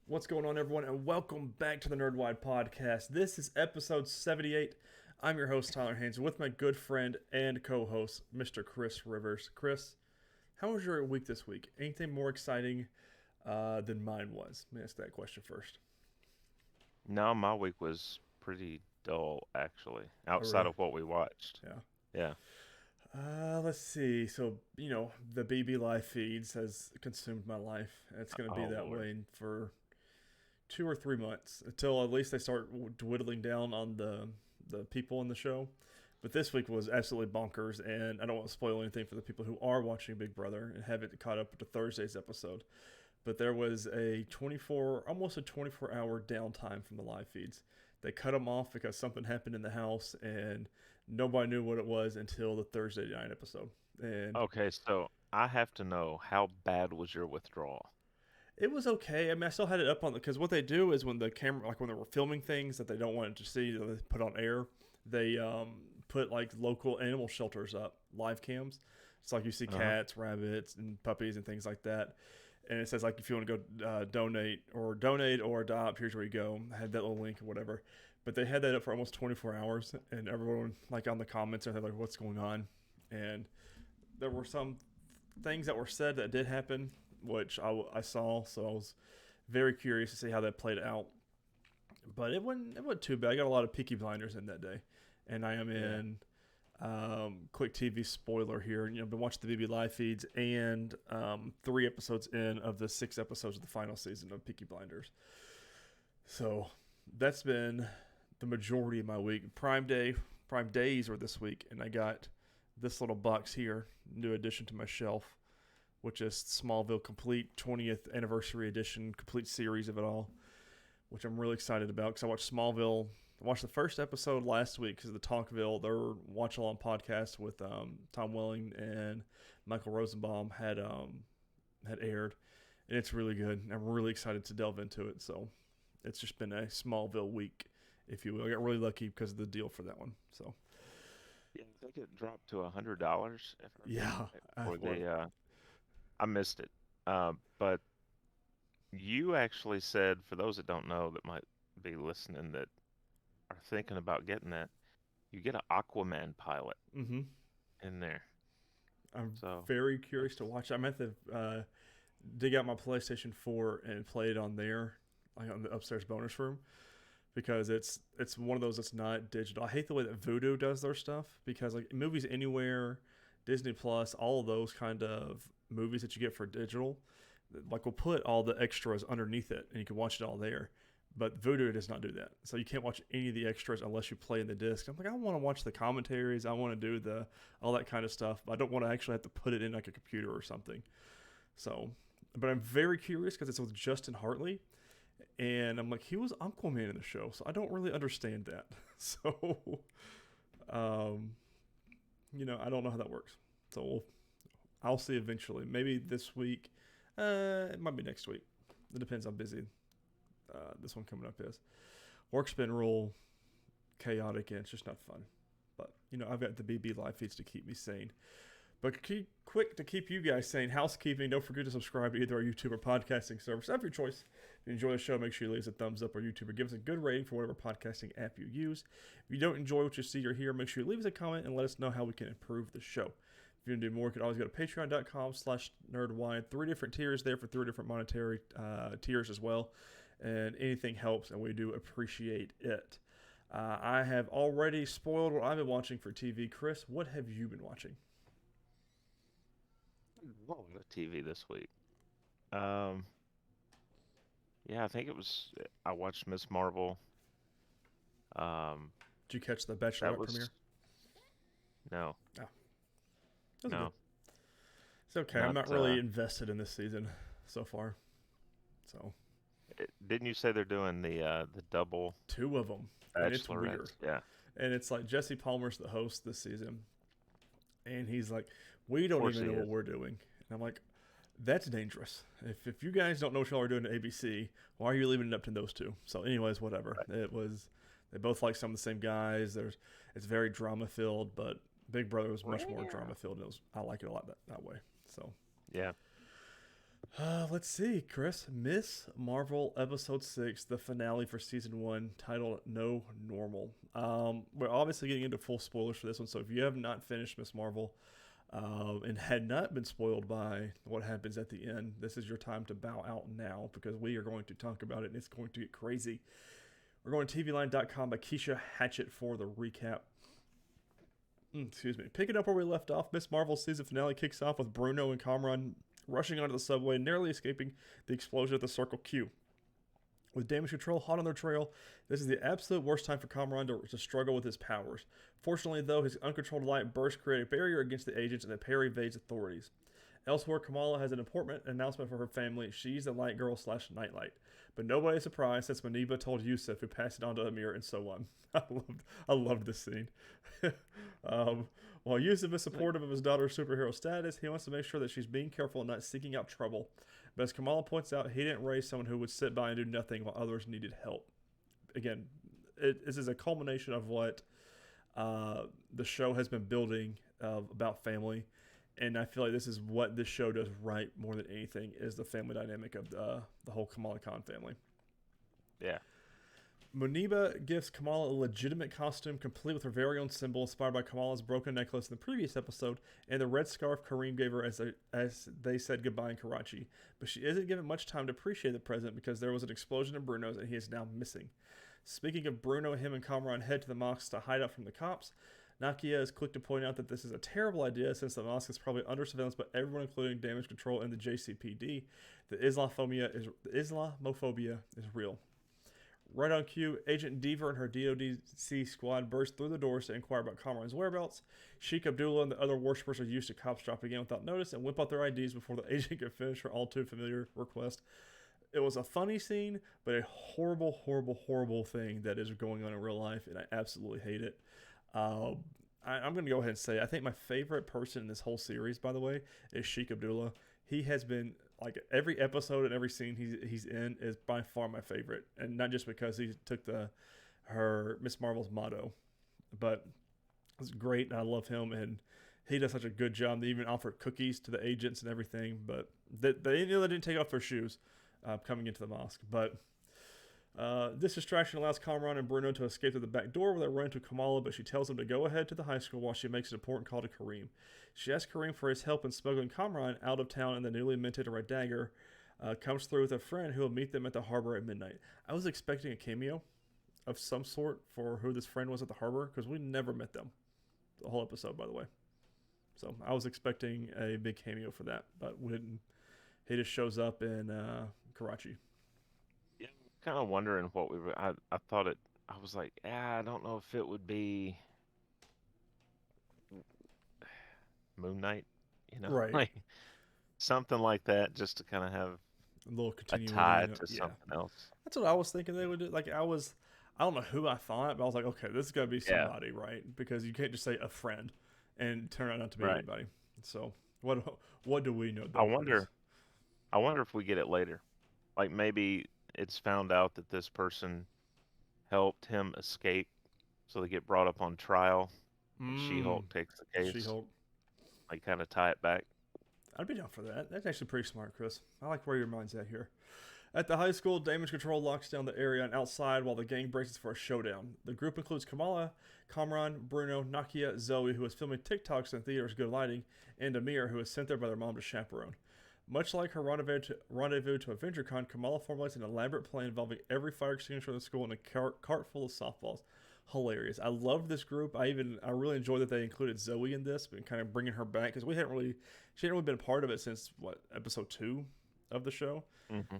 What's going on, everyone, and welcome back to the Nerdwide podcast. This is episode 78. I'm your host, Tyler Haynes, with my good friend and co-host, Mr. Chris Rivers. Chris, how was your week this week? Anything more exciting than mine was? Let me ask that question first. No, my week was pretty dull, actually, Oh, outside really? of what we watched. Yeah. Yeah. Let's see. So, the BB Live feeds has consumed my life. It's going to be Oh, that Lord. way for 2 or 3 months until at least they start dwindling down on the people in the show. But this week was absolutely bonkers, and I don't want to spoil anything for the people who are watching Big Brother and haven't caught up to Thursday's episode. But there was almost a 24-hour downtime from the live feeds. They cut them off because something happened in the house, and nobody knew what it was until the Thursday night episode. And Okay, so I have to know how bad was your withdrawal? it was okay. I mean, I still had it up on because what they do is when the camera, like when they were filming things that they don't want it to see, that they put on air, they put like local animal shelters up, live cams. It's like you see Uh-huh. cats, rabbits, and puppies and things like that. And it says like if you want to go donate or adopt, here's where you go. I had that little link or whatever. But they had that up for almost 24 hours, and everyone like on the comments are like, "What's going on?" And there were some things that were said that did happen, which I saw, so I was very curious to see how that played out. But it wasn't too bad. I got a lot of Peaky Blinders in that day, and I am Yeah. in. Quick TV spoiler here. Been watching the BB live feeds and 3 episodes in of the 6 episodes of the final season of Peaky Blinders. So that's been the majority of my week. Prime days were this week, and I got this little box here, new addition to my shelf, which is Smallville Complete 20th Anniversary Edition, complete series of it all, which I'm really excited about because I watched Smallville. I watched the first episode last week because of the Talkville, their watch along podcast with Tom Welling and Michael Rosenbaum had aired, and it's really good. I'm really excited to delve into it. So it's just been a Smallville week, if you will. I got really lucky because of the deal for that one. So Yeah, I think it dropped to $100, if I remember yeah, right, I, for I missed it. But you actually said, for those that don't know that might be listening that are thinking about getting that, you get an Aquaman pilot mm-hmm. in there. I'm So very curious to that's watch. I meant to dig out my PlayStation 4 and play it on there, like on the upstairs bonus room, because it's one of those that's not digital. I hate the way that Vudu does their stuff because like movies anywhere, Disney Plus, all of those kind of movies that you get for digital, like we'll put all the extras underneath it and you can watch it all there. But Vudu does not do that, so you can't watch any of the extras unless you play in the disc. I'm like, I want to watch the commentaries, I want to do the all that kind of stuff, but I don't want to actually have to put it in like a computer or something. So, but I'm very curious because it's with Justin Hartley, and I'm like, he was Aquaman in the show, so I don't really understand that. So, um, I don't know how that works. So I'll see eventually. Maybe this week. It might be next week. It depends how busy this one coming up is. Work's been real chaotic and it's just not fun. But I've got the BB live feeds to keep me sane. But quick to keep you guys sane, housekeeping. Don't forget to subscribe to either our YouTube or podcasting service of your choice. If you enjoy the show, make sure you leave us a thumbs up or YouTube or give us a good rating for whatever podcasting app you use. If you don't enjoy what you see or hear, make sure you leave us a comment and let us know how we can improve the show. If you want to do more, you can always go to patreon.com/nerdwide. 3 different tiers there for 3 different monetary tiers as well. And anything helps, and we do appreciate it. I have already spoiled what I've been watching for TV. Chris, what have you been watching? a lot of TV this week. Um, yeah, I think it was. I watched Miss Marvel. Um, Did you catch the that Bachelorette was premiere? no, Oh, that was good. no, It's okay. I'm not. not really invested in this season so far. So Didn't you say they're doing the double two of them, and it's weird. bachelorettes? Yeah, And it's like Jesse Palmer's the host this season, and he's like, "We of don't course even he know what is. we're doing." And I'm like, "That's dangerous. If you guys don't know what y'all are doing at ABC, why are you leaving it up to those two?" So, anyways, whatever. Right. It was. They both like some of the same guys. It's very drama filled, but Big Brother was much more Well, drama filled. I like it a lot that way. So yeah. Let's see, Chris. Miss Marvel Episode 6, the finale for Season 1, titled No Normal. We're obviously getting into full spoilers for this one, so if you have not finished Miss Marvel and had not been spoiled by what happens at the end, this is your time to bow out now because we are going to talk about it and it's going to get crazy. We're going to TVLine.com by Keisha Hatchett for the recap. Excuse me. Picking up where we left off, Miss Marvel's season finale kicks off with Bruno and Kamran rushing onto the subway, narrowly escaping the explosion at the Circle Q. With damage control hot on their trail, this is the absolute worst time for Kamran to struggle with his powers. Fortunately, though, his uncontrolled light bursts create a barrier against the agents and the pair evades authorities. Elsewhere, Kamala has an important announcement for her family. She's the Light Girl / Nightlight. But nobody is surprised since Muniba told Yusuf, who passed it on to Amir, and so on. I loved this scene. While Yusuf is supportive of his daughter's superhero status, he wants to make sure that she's being careful and not seeking out trouble. But as Kamala points out, he didn't raise someone who would sit by and do nothing while others needed help. Again, this is a culmination of what the show has been building about family. And I feel like this is what this show does right more than anything is the family dynamic of the whole Kamala Khan family. Yeah. Muniba gives Kamala a legitimate costume complete with her very own symbol inspired by Kamala's broken necklace in the previous episode and the red scarf Kareem gave her as they said goodbye in Karachi. But she isn't given much time to appreciate the present because there was an explosion in Bruno's and he is now missing. Speaking of Bruno, him and Kamran head to the mosque to hide out from the cops. Nakia is quick to point out that this is a terrible idea since the mosque is probably under surveillance by everyone including damage control and the JCPD. The Islamophobia is real. Right on cue, Agent Deaver and her DODC squad burst through the doors to inquire about Kamran's whereabouts. Sheikh Abdullah and the other worshippers are used to cops dropping in without notice and whip out their IDs before the agent can finish her all too familiar request. It was a funny scene, but a horrible, horrible, horrible thing that is going on in real life, and I absolutely hate it. I'm going to go ahead and say I think my favorite person in this whole series, by the way, is Sheikh Abdullah. He has been, like, every episode and every scene he's in is by far my favorite. And not just because he took her Miss Marvel's motto, but it's great and I love him and he does such a good job. They even offered cookies to the agents and everything, but they didn't take off their shoes coming into the mosque. But this distraction allows Kamran and Bruno to escape through the back door where they run into Kamala, but she tells them to go ahead to the high school while she makes an important call to Kareem. She asks Kareem for his help in smuggling Kamran out of town, and the newly minted red dagger comes through with a friend who will meet them at the harbor at midnight. I was expecting a cameo of some sort for who this friend was at the harbor, because we never met them. The whole episode, by the way. So I was expecting a big cameo for that, but we didn't. He just shows up in Karachi. Yeah, kind of wondering what we were. I thought it. I was like, I don't know if it would be Moon Knight, Right. like something like that, just to kind of have A little a continuity. tie to something else. That's what I was thinking they would do. Like I don't know who I thought, but I was like, okay, this is gotta be somebody, right? Because you can't just say a friend and turn out not to be anybody. So what do we know? I wonder if we get it later. Like maybe it's found out that this person helped him escape, so they get brought up on trial. And She-Hulk takes the case. She-Hulk. Like kind of tie it back. I'd be down for that. That's actually pretty smart, Chris. I like where your mind's at here. At the high school, damage control locks down the area and outside while the gang braces for a showdown. The group includes Kamala, Kamran, Bruno, Nakia, Zoe, who is filming TikToks in theaters good lighting, and Amir, who is sent there by their mom to chaperone. Much like her rendezvous to AvengerCon, Kamala formulates an elaborate plan involving every fire extinguisher in the school and a cart full of softballs. Hilarious. I loved this group. I really enjoyed that they included Zoe in this, and kind of bringing her back because she hadn't really been a part of it since episode 2 of the show. Mm-hmm.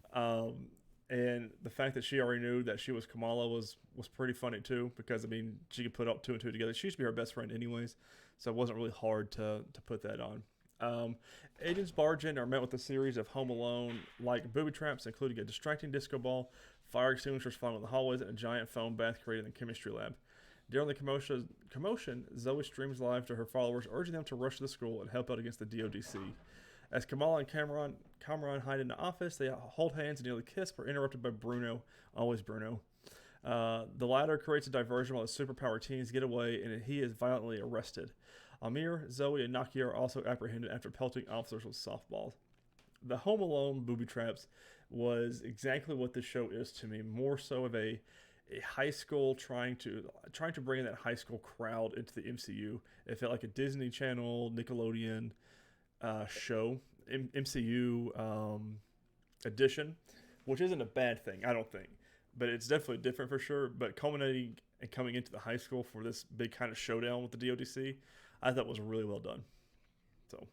And the fact that she already knew that she was Kamala was pretty funny too, because she could put up 2 and 2 together. She used to be her best friend anyways, so it wasn't really hard to put that on. Agents barge in are met with a series of Home Alone-like booby traps, including a distracting disco ball, fire extinguishers falling in the hallways, and a giant foam bath created in the chemistry lab. During the commotion, Zoe streams live to her followers, urging them to rush to the school and help out against the DODC. As Kamala and Kamran hide in the office, they hold hands and nearly kiss, but are interrupted by Bruno, always Bruno. The latter creates a diversion while the superpower teens get away, and he is violently arrested. Amir, Zoe, and Nakia are also apprehended after pelting officers with softballs. the Home Alone booby traps was exactly what this show is to me. More so of a high school trying to bring in that high school crowd into the MCU. It felt like a Disney Channel, Nickelodeon show, MCU edition, which isn't a bad thing, I don't think, but it's definitely different for sure. But culminating and coming into the high school for this big kind of showdown with the DODC, I thought was really well done. So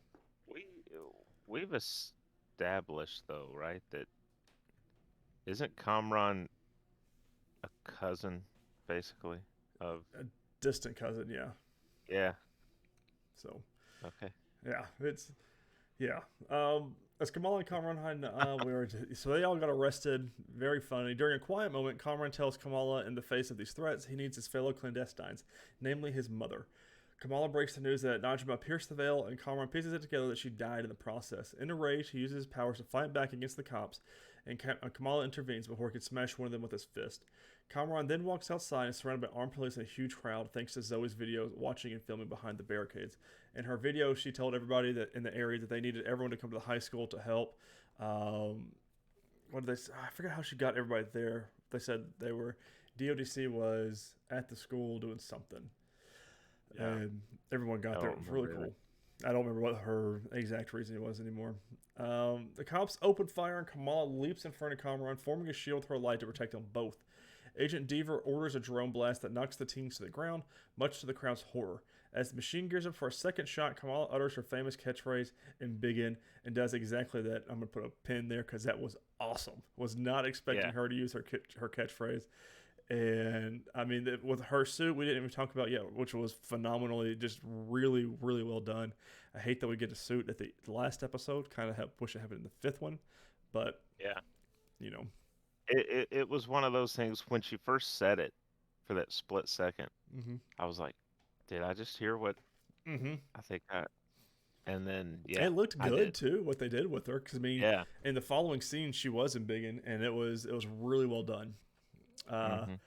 We we've established though, right, that isn't Kamran a cousin, basically, of a distant cousin, yeah. yeah. So Okay. yeah, it's yeah. As Kamala and Kamran hide, so they all got arrested. Very funny. During a quiet moment, Kamran tells Kamala in the face of these threats he needs his fellow clandestines, namely his mother. Kamala breaks the news that Najma pierced the veil, and Kamran pieces it together that she died in the process. In a rage, he uses his powers to fight back against the cops, and Kamala intervenes before he can smash one of them with his fist. Kamran then walks outside and is surrounded by armed police and a huge crowd, thanks to Zoe's video watching and filming behind the barricades. In her video, she told everybody that in the area that they needed everyone to come to the high school to help. What did they say? I forget how she got everybody there. They said they were DODC was at the school doing something. Yeah. And everyone got I there. don't It was really remember cool. I don't remember what her exact reason was anymore. The cops open fire and Kamala leaps in front of Kamran, forming a shield with her light to protect them both. Agent Deaver orders a drone blast that knocks the teens to the ground, much to the crowd's horror. As the machine gears up for a second shot, Kamala utters her famous catchphrase, "Embiggen," and does exactly that. I'm going to put a pin there because that was awesome. Was not expecting her to use her catchphrase. And I mean, with her suit, we didn't even talk about yet, which was phenomenally, just really, really well done. I hate that we get a suit at the last episode. Kind of wish it happened in the fifth one, but Yeah. you know, It was one of those things when she first said it for that split second. mm-hmm. I was like, did I just hear what Mm-hmm. I think I and then It looked I good did. too. What they did with her, because I mean, Yeah. in the following scene, she was in Biggin, and it was really well done. Mhm.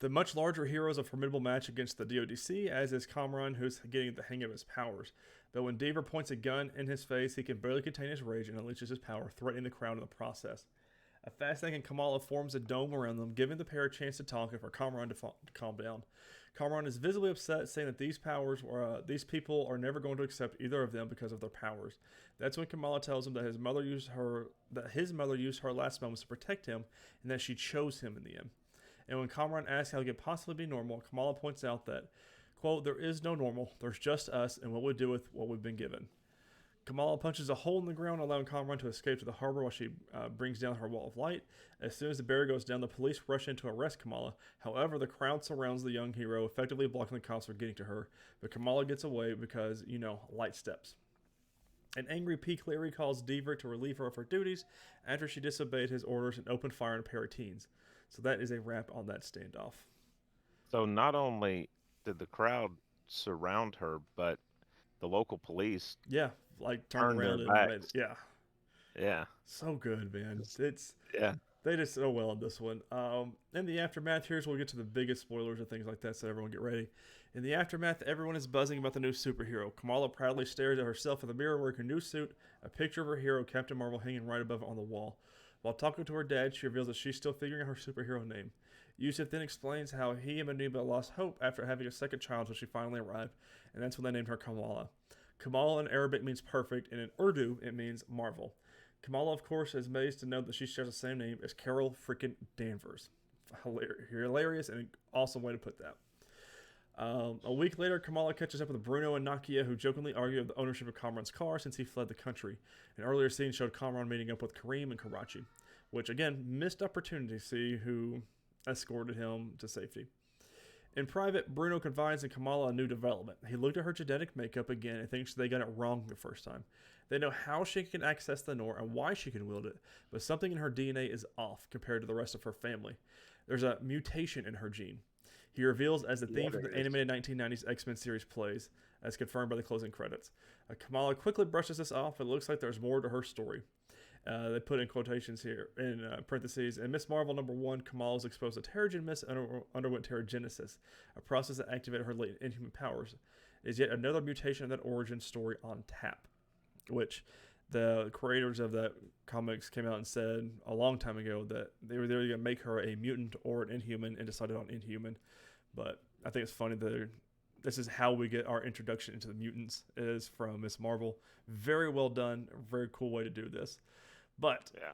The much larger hero is a formidable match against the DODC, as is Kamran, who's getting the hang of his powers. But when Deaver points a gun in his face, he can barely contain his rage and unleashes his power, threatening the crowd in the process. A fast-thinking Kamala forms a dome around them, giving the pair a chance to talk and for Kamran to calm down. Kamran is visibly upset, saying that these people are never going to accept either of them because of their powers. That's when Kamala tells him that his mother used her last moments to protect him, and that she chose him in the end. And when Kamran asks how he could possibly be normal, Kamala points out that, quote, "There is no normal, there's just us and what we do with what we've been given." Kamala punches a hole in the ground, allowing Kamran to escape to the harbor while she brings down her wall of light. As soon as the barrier goes down, the police rush in to arrest Kamala. However, the crowd surrounds the young hero, effectively blocking the cops from getting to her. But Kamala gets away because, light steps. An angry P. Cleary calls Deaver to relieve her of her duties after she disobeyed his orders and opened fire on a pair of teens. So that is a wrap on that standoff. So not only did the crowd surround her, but the local police Yeah, turned turned their around and made it. backs. Yeah, Yeah. so good, man. It's- yeah. They did so well in this one. In the aftermath, here's where we get to the biggest spoilers and things like that, so everyone get ready. In the aftermath, everyone is buzzing about the new superhero. Kamala proudly stares at herself in the mirror wearing her new suit, a picture of her hero, Captain Marvel, hanging right above it on the wall. While talking to her dad, she reveals that she's still figuring out her superhero name. Yusuf then explains how he and Manuba lost hope after having a second child when she finally arrived, and that's when they named her Kamala. Kamala in Arabic means perfect, and in Urdu, it means marvel. Kamala, of course, is amazed to know that she shares the same name as Carol freaking Danvers. Hilarious and an awesome way to put that. A week later, Kamala catches up with Bruno and Nakia, who jokingly argue over the ownership of Kamran's car since he fled the country. An earlier scene showed Kamran meeting up with Kareem and Karachi, which, again, missed opportunity to see who escorted him to safety. In private, Bruno confides in Kamala a new development. He looked at her genetic makeup again and thinks they got it wrong the first time. They know how she can access the Nor and why she can wield it, but something in her DNA is off compared to the rest of her family. There's a mutation in her gene. He reveals as the theme from the animated 1990s X-Men series plays, as confirmed by the closing credits. Kamala quickly brushes this off, and it looks like there's more to her story. They put in quotations here, in parentheses, in Miss Marvel #1, Kamala was exposed to Terrigen Mist and underwent Terrigenesis, a process that activated her latent inhuman powers. Is yet another mutation of that origin story on tap. Which, the creators of that comics came out and said a long time ago that they were going to make her a mutant or an Inhuman, and decided on Inhuman. But I think it's funny that this is how we get our introduction into the mutants, is from Miss Marvel. Very well done. Very cool way to do this. But Yeah.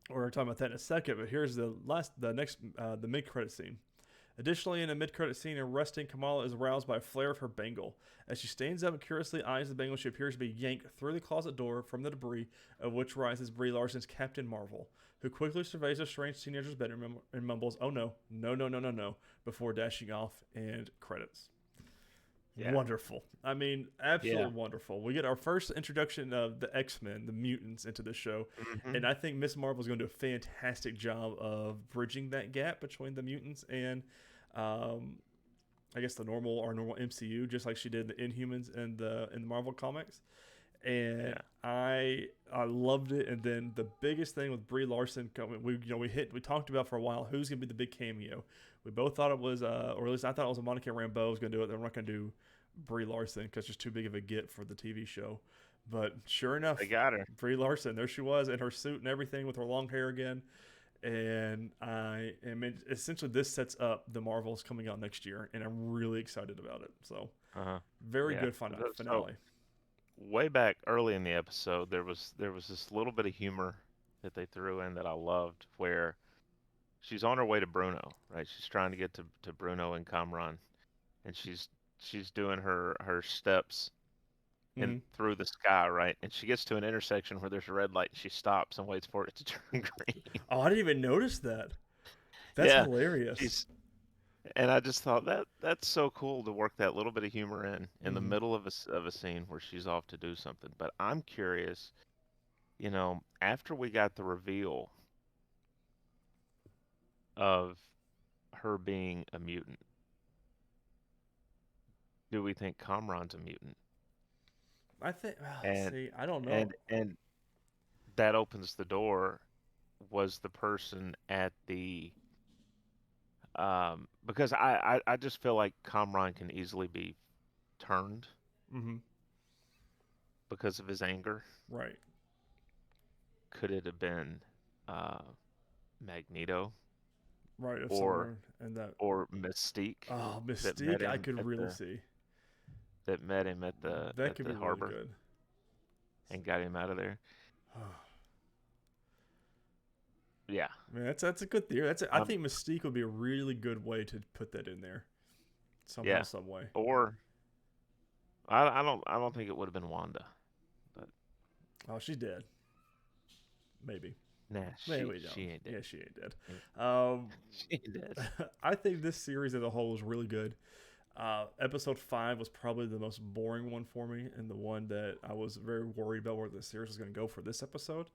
we're talking about that in a second. But here's the mid-credit scene. Additionally, in a mid-credit scene, arresting Kamala is aroused by a flare of her bangle. As she stands up and curiously eyes the bangle, she appears to be yanked through the closet door from the debris, of which rises Brie Larson's Captain Marvel, who quickly surveys a strange teenager's bedroom and mumbles, "Oh no, no, no, no, no, no," before dashing off, and credits. Yeah. Wonderful. I mean, absolutely Yeah. wonderful. We get our first introduction of the X-Men, the mutants, into the show. Mm-hmm. And I think Miss Marvel's going to do a fantastic job of bridging that gap between the mutants and, I guess, our normal MCU, just like she did the Inhumans in the Marvel comics. And Yeah. I loved it. And then the biggest thing with Brie Larson coming, we talked about for a while who's going to be the big cameo. We both thought it was, or at least I thought it was Monica Rambeau was going to do it. They're not going to do Brie Larson because it's too big of a get for the TV show. But sure enough, They got her. Brie Larson, there she was in her suit and everything with her long hair again. And essentially this sets up the Marvels coming out next year, and I'm really excited about it. So very good finale. So, way back early in the episode, there was this little bit of humor that they threw in that I loved, where she's on her way to Bruno, right? She's trying to get to Bruno and Kamran, and she's doing her steps in through the sky, right? And she gets to an intersection where there's a red light, and she stops and waits for it to turn green. Oh, I didn't even notice that. That's hilarious. And I just thought that's so cool to work that little bit of humor in the middle of a scene where she's off to do something. But I'm curious, after we got the reveal of her being a mutant, do we think Kamran's a mutant? I think. And See, I don't know. and that opens the door. Was the person at the because I just feel like Kamran can easily be turned because of his anger. Right. Could it have been Magneto? Right. Or that. Or Mystique? Oh, Mystique! I could really see. That met him at the harbor. Really good. And got him out of there. Yeah, man, that's a good theory. I think Mystique would be a really good way to put that in there, somehow, some way. Or I don't think it would have been Wanda, but she's dead. Maybe. Nah, she ain't dead. Yeah, she ain't dead. She ain't dead. I think this series as a whole is really good. Episode 5 was probably the most boring one for me, and the one that I was very worried about where the series was going to go for this episode.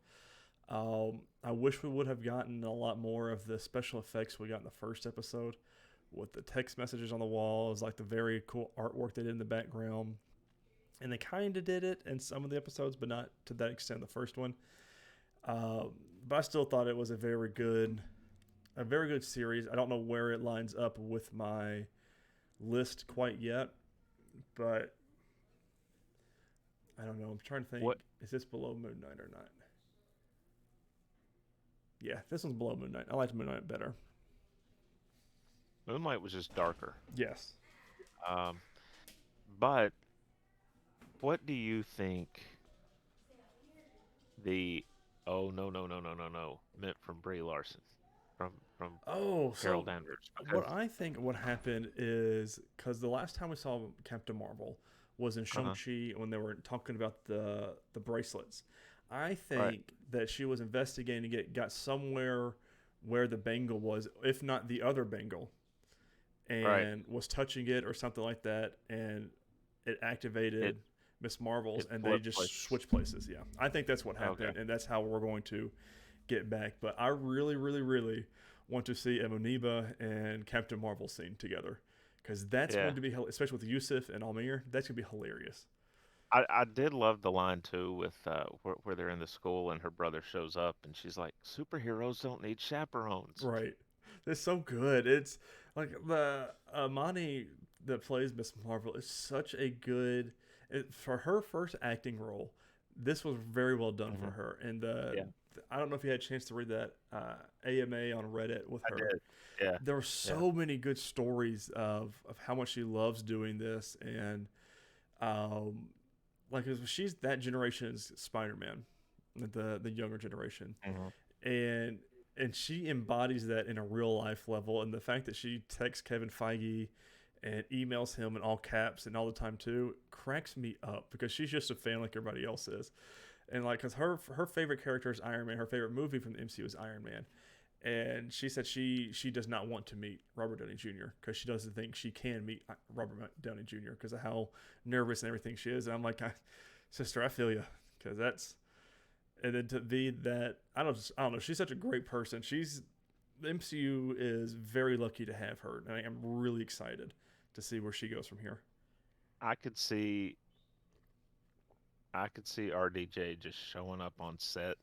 I wish we would have gotten a lot more of the special effects we got in the first episode, with the text messages on the walls, like the very cool artwork they did in the background. And they kind of did it in some of the episodes, but not to that extent in the first one. But I still thought it was a very good series. I don't know where it lines up with my list quite yet, but I don't know. I'm trying to think. Is this below Moon Knight or not? Yeah, this one's below Moon Knight. I liked Moon Knight better. Moonlight was just darker. Yes. But what do you think the "oh no meant from Brie Larson, from Carol Danvers? What I think what happened is, because the last time we saw Captain Marvel was in Shang-Chi when they were talking about the bracelets. I think that she was investigating it, got somewhere where the bangle was, if not the other bangle, and was touching it or something like that, and it activated Miss Marvel's, and they just switched places. Yeah, I think that's what happened, and that's how we're going to get back. But I really, really, really want to see Amuniba and Captain Marvel scene together, because that's going to be, especially with Yusuf and Almir, that's going to be hilarious. I did love the line too with where they're in the school and her brother shows up and she's like, "Superheroes don't need chaperones." Right. It's so good. It's like the Amani that plays Miss Marvel is such a good for her first acting role. this was very well done for Hmm. her. And Yeah, I don't know if you had a chance to read that AMA on Reddit with I her. did. Yeah, There were yeah. so many good stories of how much she loves doing this, and um, like 'cause she's that generation's Spider-Man, the younger generation, Hmm. and she embodies that in a real life level. And the fact that she texts Kevin Feige and emails him in all caps and all the time too cracks me up because she's just a fan like everybody else is. And like, cause her favorite character is Iron Man. Her favorite movie from the MCU is Iron Man. And she said she does not want to meet Robert Downey Jr. because she doesn't think she can meet Robert Downey Jr. because of how nervous and everything she is. And I'm like, sister, I feel you, because that's, and then to be that, I don't know. She's such a great person. The MCU is very lucky to have her, and I am really excited to see where she goes from here. I could see I could see RDJ just showing up on set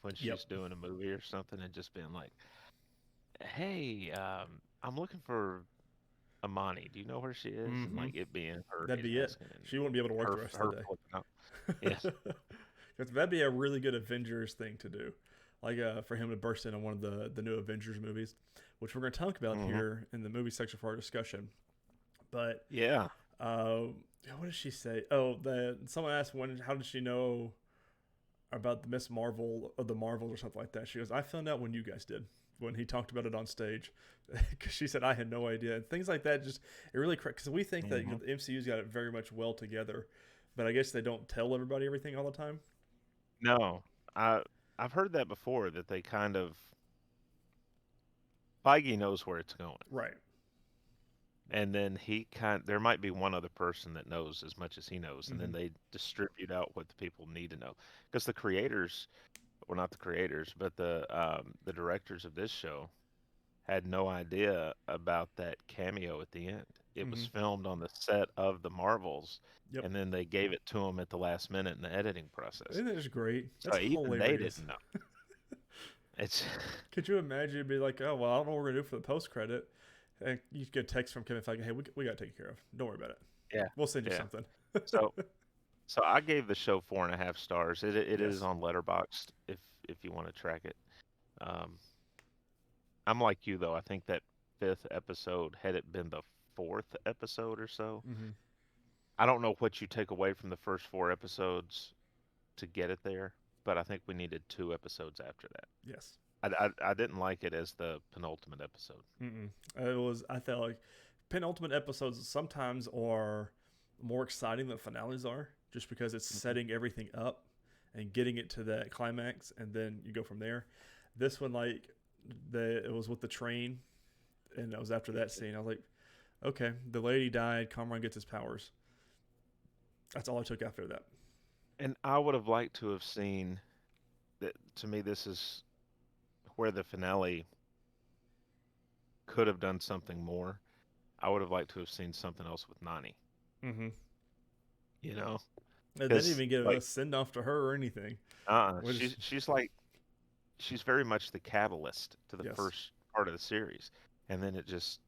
when Yep. she's doing a movie or something and just being like, "Hey, I'm looking for Amani. Do you know where she is?" And Mm-hmm. like it being her That'd he's be it. asking, and She wouldn't be able to work the rest of her the flipping out. Yes. day. Because that'd be a really good Avengers thing to do. Like for him to burst in on one of the new Avengers movies, which we're going to talk about Hmm. here in the movie section for our discussion. But Yeah. uh, what did she say? Oh, someone asked how did she know about the Miss Marvel or the Marvels or something like that. She goes, I found out when you guys did, when he talked about it on stage, because she said I had no idea, and things like that. Just it really because we think that Hmm. the MCU's got it very much well together, but I guess they don't tell everybody everything all the time. No, I I've heard that before that they kind of Feige knows where it's going. Right. And then there might be one other person that knows as much as he knows, and Mm-hmm. then they distribute out what the people need to know. Because the creators, well, not the creators, but the directors of this show had no idea about that cameo at the end. It was Mm-hmm. filmed on the set of the Marvels, Yep. and then they gave it to him at the last minute in the editing process. Isn't that just great? So That's even they hilarious. didn't know. It's Could you imagine? It'd be like, oh well, I don't know what we're gonna do for the post credit, and you get a text from Kevin Feige, hey, we got to take care of. Don't worry about it. yeah, We'll send you yeah. something. So so I gave the show 4.5 stars. It is Yes. on Letterboxd if you want to track it. Um, I'm like you though. I think that fifth episode, had it been the fourth episode or so, Mm-hmm. I don't know what you take away from the first four episodes to get it there, but I think we needed two episodes after that. Yes. I didn't like it as the penultimate episode. Mm-mm. It was. I felt like penultimate episodes sometimes are more exciting than finales are, just because it's Hmm. setting everything up and getting it to that climax, and then you go from there. This one, like, it was with the train, and it was after that scene. I was like, okay, the lady died. Kamran gets his powers. That's all I took after that. And I would have liked to have seen that. To me, this is where the finale could have done something more. I would have liked to have seen something else with Nani. Mm-hmm. You know, They didn't because even give a like, send off to her or anything. Which she's like she's very much the catalyst to the yes, first part of the series, and then it just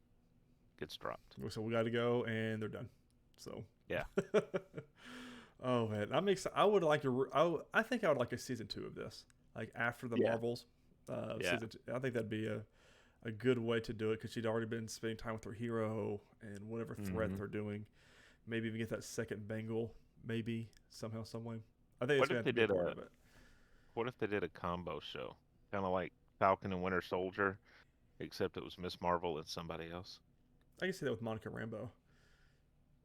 gets dropped. so we got to go, and they're done. So, Yeah, oh man, I'm excited. I would like to. I think I would like a season two of this, like after the yeah, Marvels. yeah. Season two. I think that'd be a good way to do it because she'd already been spending time with her hero and whatever threat Hmm. they're doing. Maybe even get that second bangle. Maybe somehow, some way. I think it's What gonna if have they to be a did part a of it. What if they did a combo show, kind of like Falcon and Winter Soldier, except it was Miss Marvel and somebody else? I can see that with Monica Rambeau,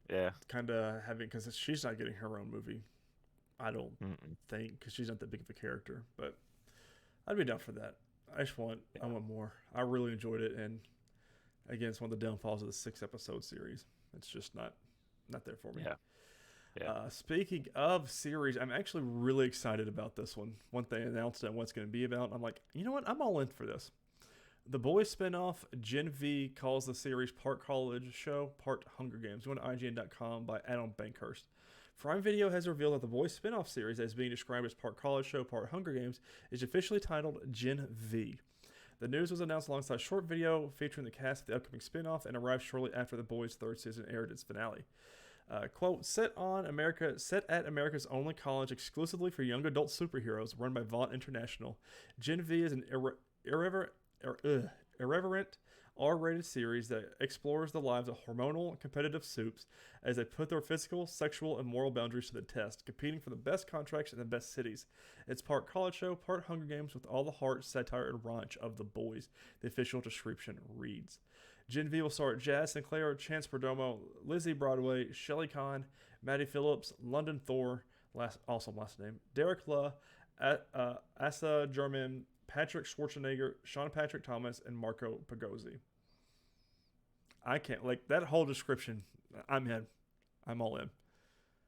Yeah. kind of having because she's not getting her own movie. I don't Mm-mm. think because she's not that big of a character, but I'd be down for that. I Yeah. want more. I really enjoyed it, and again, it's one of the downfalls of the 6 episode series. It's just not there for me. Yeah. Yeah. Speaking of series, I'm actually really excited about this one. Once they announced what it's going to be about, I'm like, you know what? I'm all in for this. The Boys spinoff, Gen V calls the series part college show, part Hunger Games. Go to IGN.com by Adam Bankhurst. Prime Video has revealed that the Boys spinoff series that is being described as part college show, part Hunger Games is officially titled Gen V. The news was announced alongside a short video featuring the cast of the upcoming spinoff and arrived shortly after The Boys' third season aired its finale. Quote, set at America's only college exclusively for young adult superheroes, run by Vaught International. Gen V is an irreverent, irreverent R-rated series that explores the lives of hormonal competitive supes as they put their physical, sexual, and moral boundaries to the test, competing for the best contracts in the best cities. It's part college show, part Hunger Games with all the heart, satire, and raunch of the boys. The official description reads. Gen V will star Jazz Sinclair, Chance Perdomo, Lizzie Broadway, Shelley Kahn, Maddie Phillips, London Thor, last name, Derek La, Asa German, Patrick Schwarzenegger, Sean Patrick Thomas, and Marco Pagozzi. I can't, like, that whole description, I'm in. I'm all in.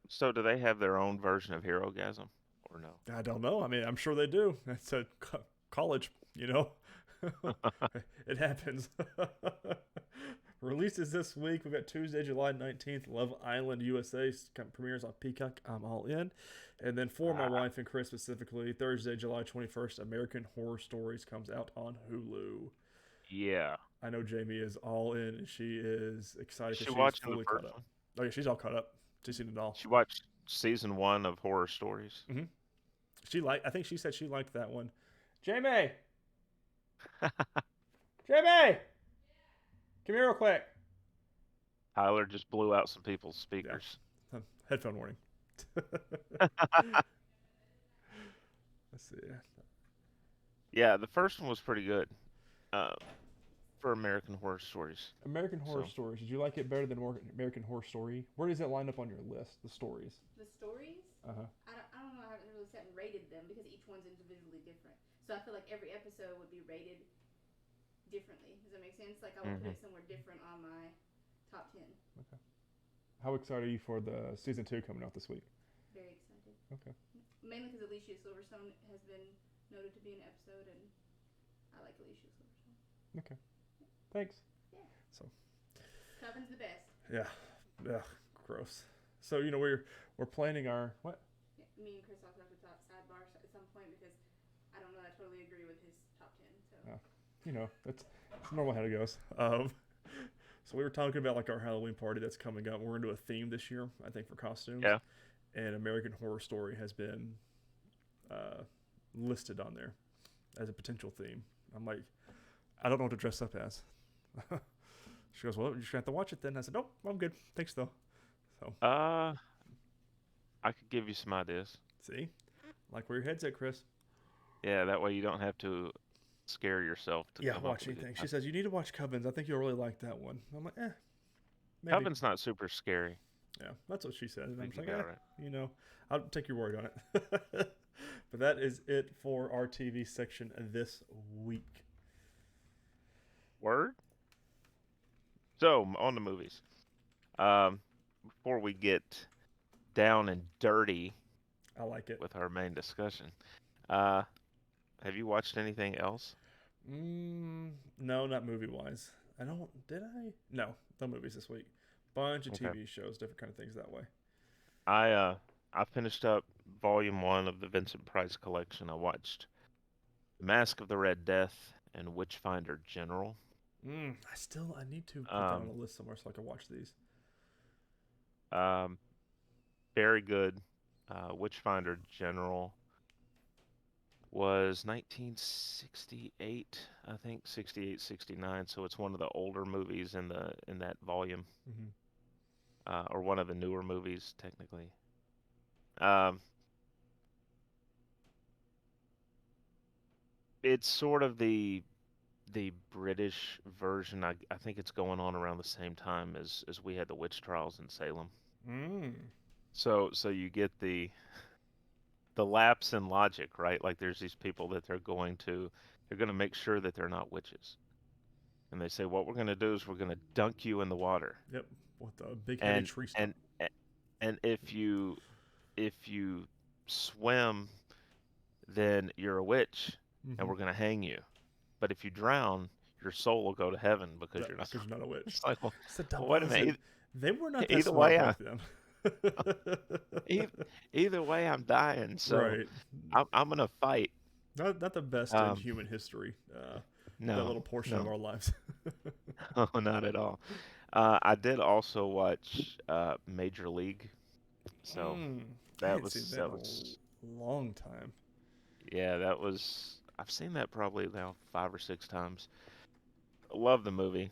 So do they have their own version of Herogasm or no? I don't know. I mean, I'm sure they do. It's a college, you know. It happens. Releases this week. We've got Tuesday, July 19th, Love Island USA premieres on Peacock. I'm all in. And then for my wife and Chris specifically, Thursday, July 21st, American Horror Stories comes out on Hulu. Yeah. I know Jamie is all in, and she is excited because She she's fully caught up. Oh, yeah, she's all caught up. She's seen it all. She watched season 1 of Horror Stories. Mm-hmm. I think she said she liked that one. Jamie! Jamie! Come here real quick. Tyler just blew out some people's speakers. Yeah. Headphone warning. Let's see. Yeah, the first one was pretty good for American Horror Stories. American Horror Stories. Did you like it better than American Horror Story? Where does it line up on your list, the stories? The stories? Uh-huh. I don't know. I haven't really sat and rated them because each one's individually different. So I feel like every episode would be rated differently. Does that make sense? Like I would put it somewhere different on my top 10. Okay. How excited are you for the season 2 coming out this week? Very excited. Okay. Mainly because Alicia Silverstone has been noted to be in an episode, and I like Alicia Silverstone. Okay. Thanks. Yeah. So. Coven's the best. Yeah. Yeah. Gross. So we're planning our what? Yeah, me and Chris also have to talk sidebar at some point because I don't know. I totally agree with his top 10. So. It's normal how it goes. So we were talking about like our Halloween party that's coming up. We're gonna do a theme this year, I think, for costumes. Yeah. And American Horror Story has been listed on there as a potential theme. I'm like, I don't know what to dress up as. She goes, well, you're just gonna have to watch it then. I said, nope, I'm good. Thanks though. So. I could give you some ideas. See, like where your head's at, Chris. Yeah, that way you don't have to scare yourself to watch anything. She says you need to watch Covens. I think you'll really like that one. I'm like, maybe. Covens not super scary. Yeah, that's what she said. And I'm like, right. I'll take your word on it. But that is it for our TV section this week. Word. So on the movies. Before we get down and dirty, I like it with our main discussion. Have you watched anything else? No, not movie-wise. Did I? No movies this week. Bunch of TV shows, different kind of things that way. I finished up Volume 1 of the Vincent Price collection. I watched Mask of the Red Death and Witchfinder General. I need to put that on a list somewhere so I can watch these. Very good. Witchfinder General was 1968, I think, 68, 69. So it's one of the older movies in that volume, or one of the newer movies, technically. It's sort of the British version. I think it's going on around the same time as we had the witch trials in Salem. So you get the lapse in logic, right? Like there's these people that they're going to make sure that they're not witches. And they say, what we're going to do is we're going to dunk you in the water. Yep, with the big heavy tree stump. And if you swim, then you're a witch, and we're going to hang you. But if you drown, your soul will go to heaven because you're not a witch. It's like, well, wait a minute. They were not that either smart way, back then. Either way, I'm dying. So right. I'm going to fight. Not the best in human history. No, that little portion of our lives. Oh, not at all. I did also watch Major League, so I that hadn't was seen that that in was a long time. yeah, that was. I've seen that probably now 5 or 6 times. Love the movie.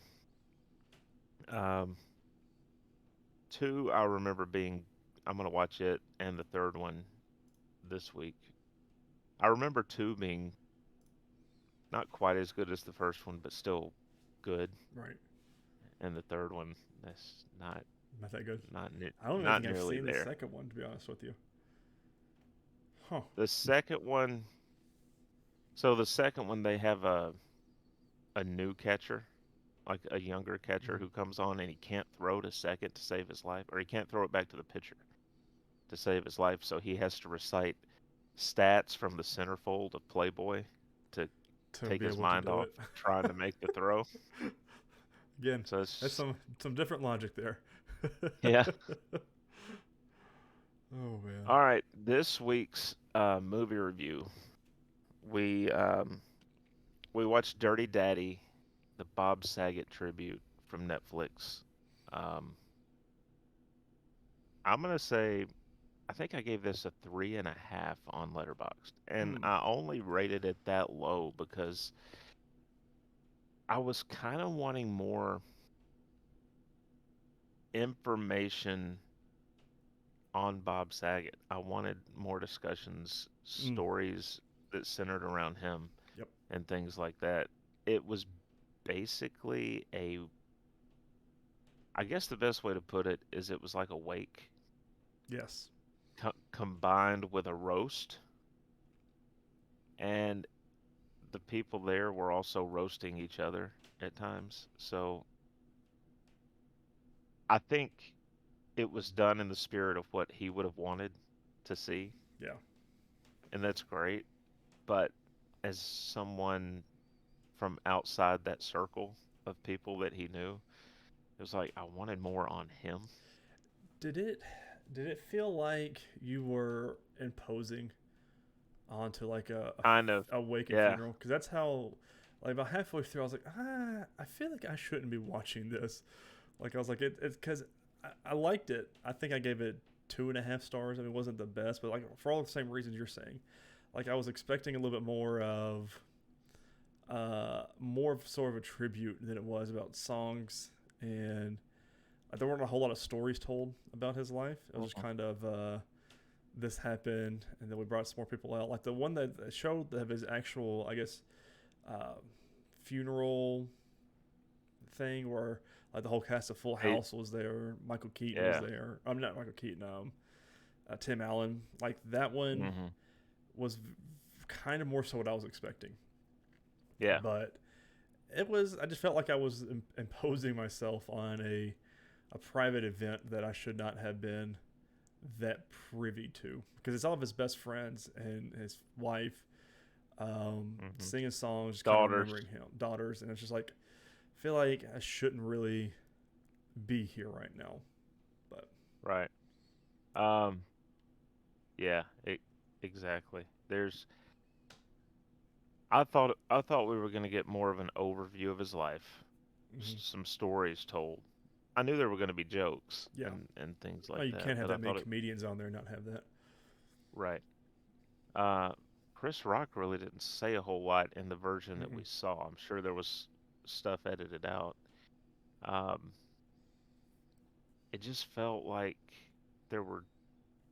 Um, two, I remember being. I'm gonna watch it, and the third one this week. I remember two being not quite as good as the first one, but still good, Right. and the third one that's Not that good. not ne- I don't even not think I've nearly seen the there. second one, to be honest with you. Huh. The second one, so the second one they have a new catcher, like a younger catcher Mhm. who comes on and he can't throw to second to save his life, or he can't throw it back to the pitcher to save his life, so he has to recite stats from the centerfold of Playboy to To take be his able to mind do off it. trying to make the throw. Again, So that's it's some different logic there. yeah. Oh man. All right, this week's movie review, we we watched Dirty Daddy, the Bob Saget tribute from Netflix. Um, I'm gonna say I think I gave this a 3.5 on Letterboxd, and Hmm. I only rated it that low because I was kind of wanting more information on Bob Saget. I wanted more discussions, Mm. stories that centered around him, Yep. and things like that. It was basically I guess the best way to put it is it was like a wake Yes. combined with a roast, and the people there were also roasting each other at times. So I think it was done in the spirit of what he would have wanted to see, Yeah. and that's great. But as someone from outside that circle of people that he knew, it was like I wanted more on him. Did it did it feel like you were imposing onto like Kind of, a wake and yeah. funeral? Because that's how, like about halfway through, I was like, I feel like I shouldn't be watching this. Like I was like, it's because I liked it. I think I gave it 2.5 stars. I mean, it wasn't the best, but like for all the same reasons you're saying. Like I was expecting a little bit more of sort of a tribute than it was about songs, and there weren't a whole lot of stories told about his life. It was just Mhm. kind of this happened, and then we brought some more people out. Like the one that showed of his actual, I guess, uh, funeral thing, where like the whole cast of Full Hey, House was there. Michael Keaton was yeah. there. I'm not Michael Keaton. Tim Allen. Like that one Hmm. was kind of more so what I was expecting, Yeah. but it was. I just felt like I was imposing myself on a private event that I should not have been that privy to, because it's all of his best friends and his wife Hmm. singing songs, just kind of Daughters. remembering him, daughters, and it's just like I feel like I shouldn't really be here right now. But Right. Um, yeah, exactly. I thought we were going to get more of an overview of his life, mhm. some stories told. I knew there were going to be jokes Yeah, and things well, like you that, can't have but I that many thought it comedians on there and not have that. right. Uh, Chris Rock really didn't say a whole lot in the version that Mm-mm. we saw. I'm sure there was stuff edited out. Um, it just felt like there were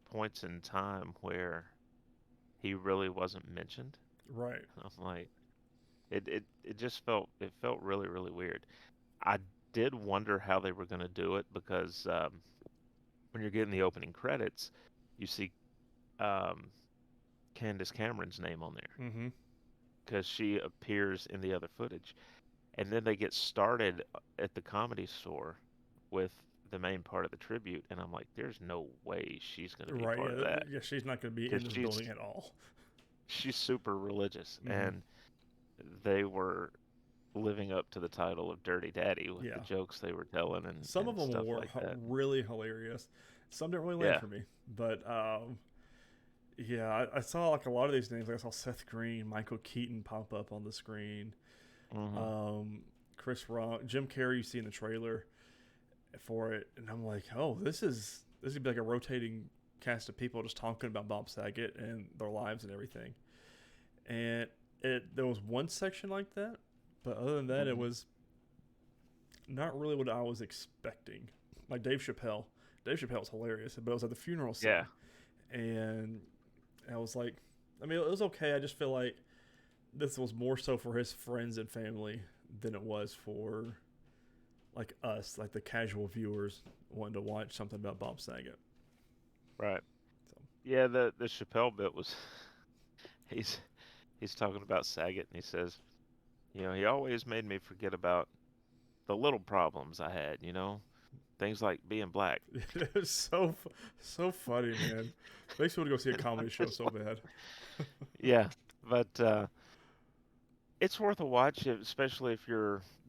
points in time where he really wasn't mentioned. Right. I'm like, it just felt really really weird. I did wonder how they were going to do it because when you're getting the opening credits, you see um, Candace Cameron's name on there Mm-hmm. because she appears in the other footage, and then they get started at the Comedy Store with the main part of the tribute, and I'm like, there's no way she's going to be Right. part of Yeah. that Yeah. She's not going to be because in this building at all. she's super religious, Mm-hmm. and they were living up to the title of Dirty Daddy with the Yeah. jokes they were telling Some of and them stuff were like that. really hilarious. Some didn't really land Yeah. for me, but yeah, I saw like a lot of these names. Like I saw Seth Green, Michael Keaton pop up on the screen. Hmm. Um, Chris Rock, Jim Carrey you see in the trailer. for it, and I'm like, oh, this would be like a rotating cast of people just talking about Bob Saget and their lives and everything. And there was one section like that, but other than that, it was not really what I was expecting. Like Dave Chappelle. Dave Chappelle was hilarious, but it was at the funeral scene. Yeah. And I was like, I mean, it was okay. I just feel like this was more so for his friends and family than it was for like us, like the casual viewers wanting to watch something about Bob Saget. Right. So, Yeah, the Chappelle bit was he's he's talking about Saget and he says, he always made me forget about the little problems I had, things like being black. it was so funny, man. Makes me want to go see a comedy show so bad. Yeah, but it's worth a watch, especially if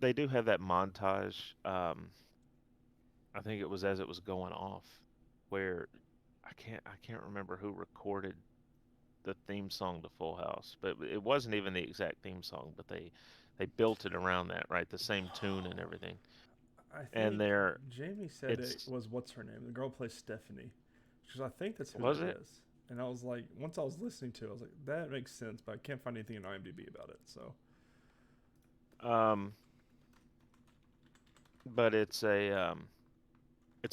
they do have that montage. I think it was as it was going off, where I can't remember who recorded the theme song to Full House, but it wasn't even the exact theme song, but they built it around that, right? The same tune and everything. I And think Jamie said it it's was what's her name? The girl who plays Stephanie. Because I think that's who was that it? is. And I was like, once I was listening to it, I was like, that makes sense, but I can't find anything in IMDb about it. So, Um, but it's a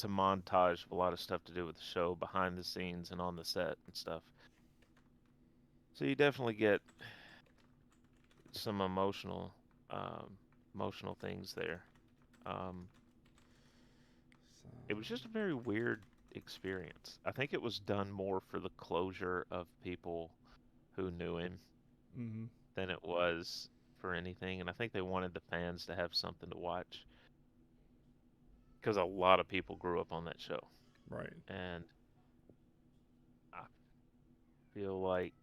montage of a lot of stuff to do with the show behind the scenes and on the set and stuff. So you definitely get some um, emotional things there. Um, so it was just a very weird experience. I think it was done more for the closure of people who knew him mm-hmm. than it was for anything. And I think they wanted the fans to have something to watch because a lot of people grew up on that show. Right. And I feel like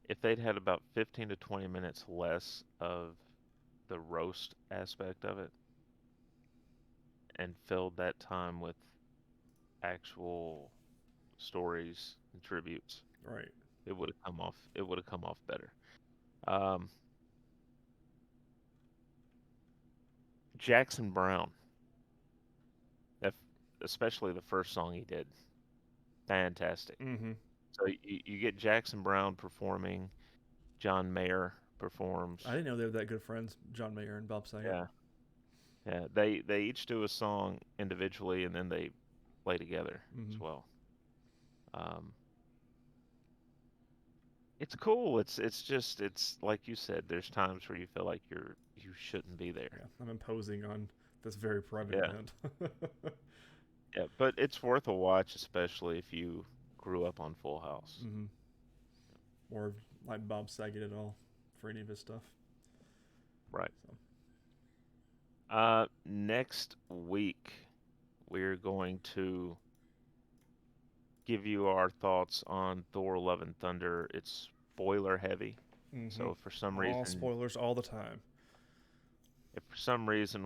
if they'd had about 15 to 20 minutes less of the roast aspect of it and filled that time with actual stories and tributes, Right. it would have come off better. Um, Jackson Brown, that, especially the first song he did, fantastic. Mm-hmm. So you get Jackson Brown performing, John Mayer performs. I didn't know they were that good friends, John Mayer and Bob Saget. Yeah, yeah. They each do a song individually and then they play together Mm-hmm. as well. Um, it's cool. It's like you said. There's times where you feel like you shouldn't be there. Yeah, I'm imposing on this very private Yeah, event. yeah. But it's worth a watch, especially if you grew up on Full House. mm-hmm. Or like Bob Saget at all for any of his stuff. Right. So, Next week we're going to give you our thoughts on Thor: Love and Thunder. It's spoiler heavy, mm-hmm. so if for some All reason, spoilers all the time.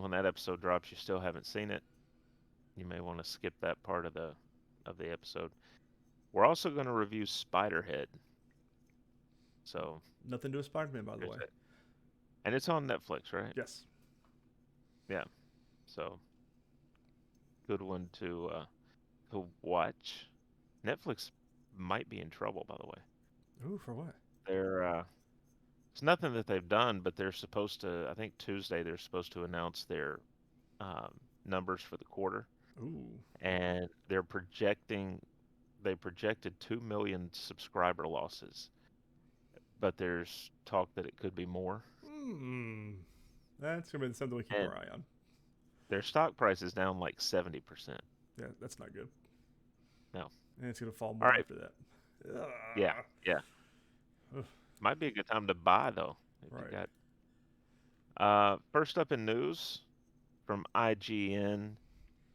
when that episode drops you still haven't seen it, you may want to skip that part of the episode. We're also going to review Spiderhead. So Nothing to do with Spider-Man, by the there's way. it. And it's on Netflix, right? Yes. Yeah. So good one to watch. Netflix might be in trouble, by the way. Ooh, for what? It's nothing that they've done, but they're supposed to. I think Tuesday they're supposed to announce their um, numbers for the quarter, Ooh. and they projected 2 million subscriber losses, but there's talk that it could be more. That's gonna be something we keep And our eye on. their stock price is down like 70%. Yeah, that's not good. No. And it's gonna fall All more right. after that. Yeah. Ugh. Yeah. Ugh. Might be a good time to buy though. If you Right. got first up in news from IGN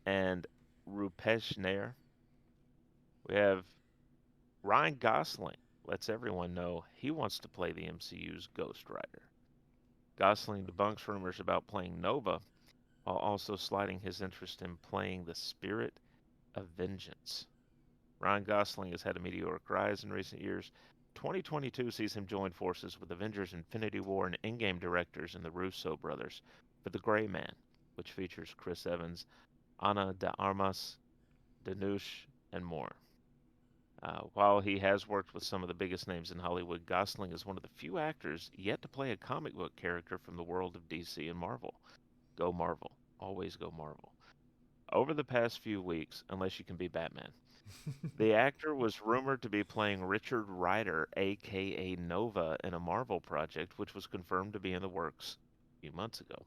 and Rupesh Nair, we have Ryan Gosling lets everyone know he wants to play the MCU's Ghost Rider. Gosling debunks rumors about playing Nova while also sliding his interest in playing the Spirit of Vengeance. Ryan Gosling has had a meteoric rise in recent years. 2022 sees him join forces with Avengers Infinity War and Endgame directors and the Russo brothers for The Gray Man, which features Chris Evans, Ana de Armas, Danush, and more. While he has worked with some of the biggest names in Hollywood, Gosling is one of the few actors yet to play a comic book character from the world of DC and Marvel. Go Marvel. Always go Marvel. Over the past few weeks, unless you can be Batman, the actor was rumored to be playing Richard Rider, aka Nova, in a Marvel project, which was confirmed to be in the works a few months ago.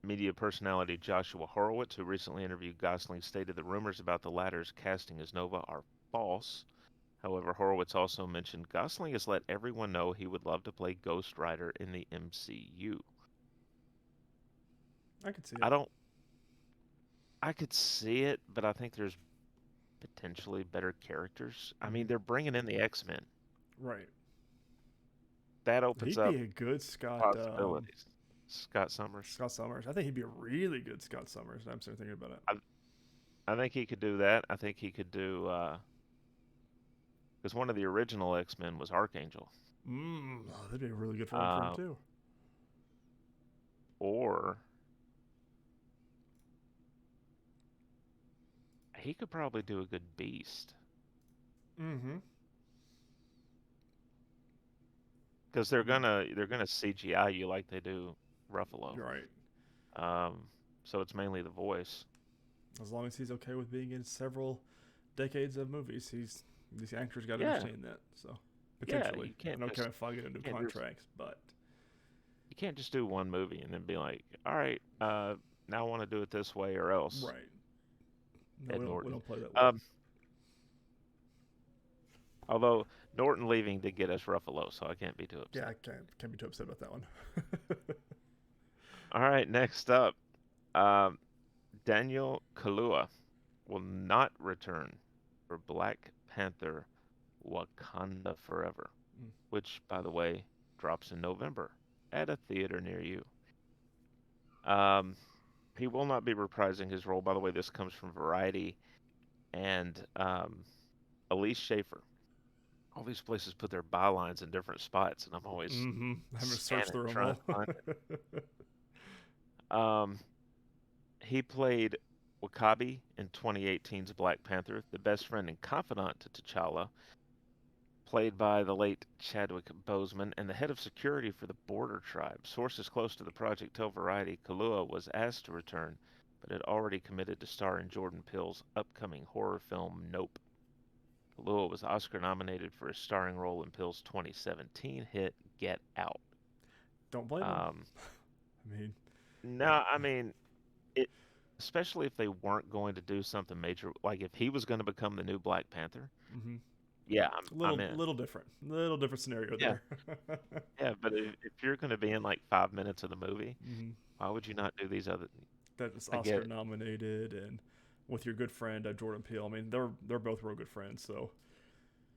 Media personality Joshua Horowitz, who recently interviewed Gosling, stated the rumors about the latter's casting as Nova are false. However, Horowitz also mentioned Gosling has let everyone know he would love to play Ghost Rider in the MCU. I could see I it. don't. I could see it, but I think there's potentially better characters. I mean, Mhm. they're bringing in the X-Men. Right. That opens He'd up be a good Scott. possibilities. Scott Summers. Scott Summers. I think he'd be a really good Scott Summers. I'm starting thinking about it. I think he could do that. I think he could do because one of the original X-Men was Archangel. Oh, that'd be a really good role for him Uh, too. or he could probably do a good Beast Mm-hmm. because they're gonna CGI you like they do Ruffalo. You're right. So it's mainly the voice. As long as he's okay with being in several decades of movies, these actors got to Yeah, understand that. So yeah. potentially, I know Kevin Feige got to do Can't just contracts, but you can't just do one movie and then be like, all right, now I want to do it this way or else. right. No, Ed we Norton. don't play that way. Um, although Norton leaving did get us Ruffalo, so I can't be too Yeah, upset. I can't be too upset about that one. All right, next up, um, Daniel Kaluuya will not return for Black Panther: Wakanda Forever, Mm. which, by the way, drops in November at a theater near you. Um, he will not be reprising his role. By the way, this comes from Variety and Elise Schaefer. All these places put their bylines in different spots, and I'm always Mm-hmm. I'm gonna search scanning, through them trying all. to find it. He played W'Kabi in 2018's Black Panther, the best friend and confidant to T'Challa, played by the late Chadwick Boseman, and the head of security for the Border Tribe. Sources close to the project tell Variety Kaluuya was asked to return, but had already committed to star in Jordan Peele's upcoming horror film Nope. Kaluuya was Oscar nominated for his starring role in Peele's 2017 hit Get Out. Don't blame him. Um, I mean, no, I mean, it, especially if they weren't going to do something major, like if he was going to become the new Black Panther, mm-hmm. yeah, I'm in. Little different scenario Yeah, there. yeah, but if you're going to be in like 5 minutes of the movie, Mm-hmm. why would you not do these other? That is I get Oscar it. nominated, and with your good friend Jordan Peele. I mean, they're both real good friends, so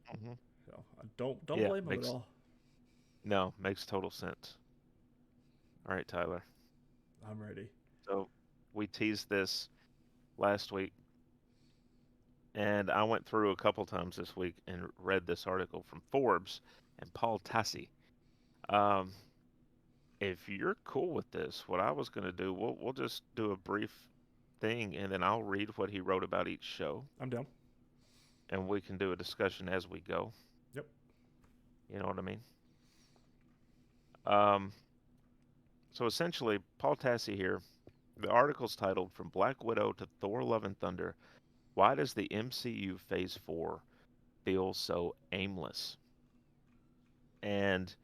Hmm. I don't Yeah, blame him at all. makes total sense. All right, Tyler. I'm ready. So we teased this last week, and I went through a couple times this week and read this article from Forbes and Paul Tassi. Um, if you're cool with this, what I was going to do, we'll just do a brief thing, and then I'll read what he wrote about each show, I'm down. and we can do a discussion as we go. Yep. You know what I mean? Um, so essentially, Paul Tassi here. The article's titled "From Black Widow to Thor: Love and Thunder. Why does the MCU Phase 4 feel so aimless?" And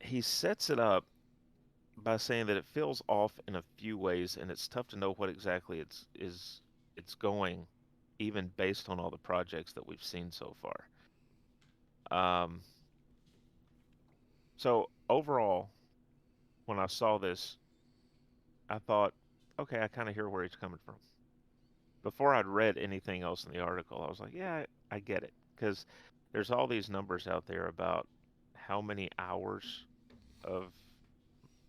he sets it up by saying that it feels off in a few ways, and it's tough to know what exactly it's going, even based on all the projects that we've seen so far. Um, so overall, when I saw this, I thought, okay, I kind of hear where he's coming from. Before I'd read anything else in the article, I was like, yeah, I get it, because there's all these numbers out there about how many hours of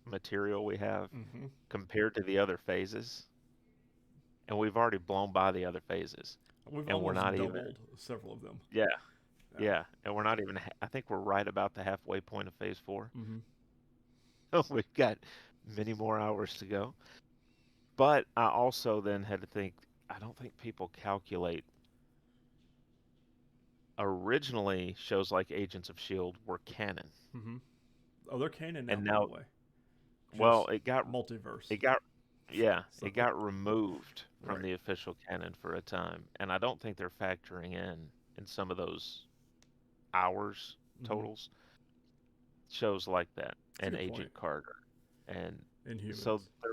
material we have Mm-hmm. compared to the other phases, and we've already blown by the other phases, We've and we're almost not even, doubled several of them. yeah, Yeah. yeah, and we're not even, I think we're right about the halfway point of phase 4. Mm-hmm. We've got many more hours to go. But I also then had to think, I don't think people calculate. Originally, shows like Agents of S.H.I.E.L.D. were canon. Mm-hmm. Oh, they're canon now, And by the now, way. well, Just multiverse. it got, yeah, So, it got removed from right. the official canon for a time. And I don't think they're factoring in some of those hours Mm-hmm. totals shows like that That's a and good point. Agent Carter. And so Inhumans. there,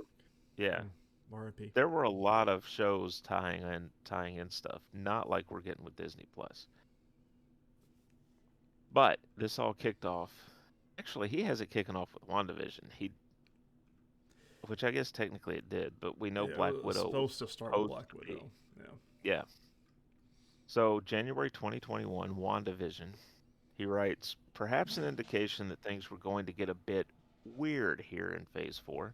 yeah, Mm. R.I.P. there were a lot of shows tying in stuff, not like we're getting with Disney Plus. But this all kicked off. Actually, he has it kicking off with WandaVision. Which I guess technically it did, but we know Yeah, it Black was Widow was supposed to start with supposed Black to be. Widow. Yeah. Yeah. So January 2021, WandaVision. He writes, perhaps an indication that things were going to get a bit weird here in Phase 4.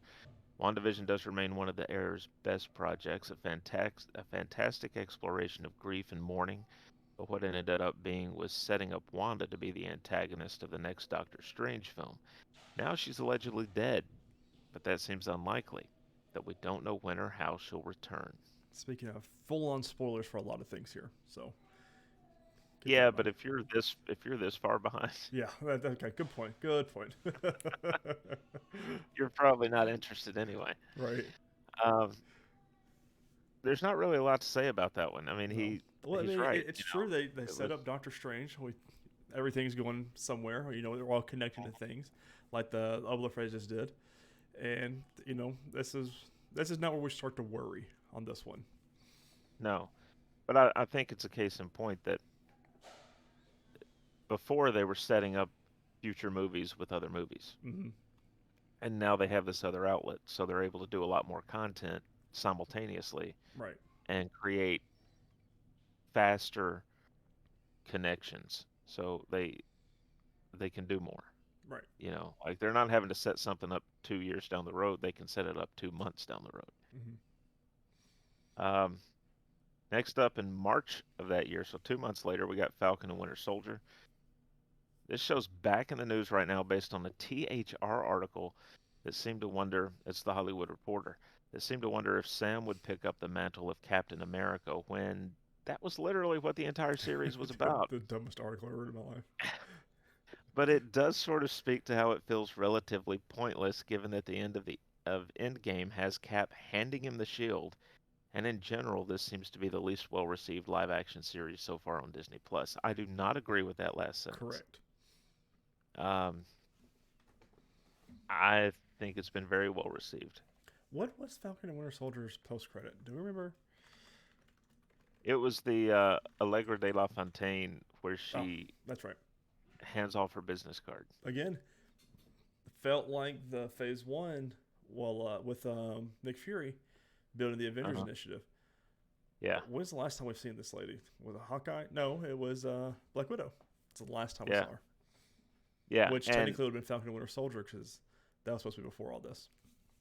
WandaVision does remain one of the era's best projects, a fantastic exploration of grief and mourning, but what it ended up being was setting up Wanda to be the antagonist of the next Doctor Strange film. Now she's allegedly dead, but that seems unlikely, that we don't know when or how she'll return. Speaking of full-on spoilers for a lot of things here, so keep that Yeah, in but mind. if you're this far behind, Yeah. Okay. Good point. Good point. you're probably not interested anyway. Right. Um, there's not really a lot to say about that one. I mean, No. Well, I he's mean, right. it's true. They It set was up Doctor Strange. Everything's going somewhere. They're all connected to things, like the other phrases did. And this is not where we start to worry on this one. no, but I think it's a case in point that before they were setting up future movies with other movies, Mm-hmm. and now they have this other outlet, so they're able to do a lot more content simultaneously Right. and create faster connections. So they can do more. Right. Like they're not having to set something up 2 years down the road. They can set it up 2 months down the road. Mm-hmm. Um, Next up in March of that year, so 2 months later, we got Falcon and Winter Soldier. This show's back in the news right now based on a THR article that seemed to wonder, it's the Hollywood Reporter, that seemed to wonder if Sam would pick up the mantle of Captain America when that was literally what the entire series was about. The dumbest article I ever read in my life. But it does sort of speak to how it feels relatively pointless given that the end of Endgame has Cap handing him the shield, and in general this seems to be the least well-received live-action series so far on Disney Plus. I do not agree with that last sentence. Correct. Um, I think it's been very well received. What was Falcon and Winter Soldier's post credit? Do we remember? It was the Allegra de la Fontaine where Oh, she that's right. hands off her business card. Again, felt like the Phase One. Well, with Nick Fury building the Avengers Uh-huh. Initiative. Yeah, When's the last time we've seen this lady? Was it Hawkeye? No, it was Black Widow. It's the last time we yeah, saw her. yeah, Which and technically would have been Falcon and Winter Soldier because that was supposed to be before all this.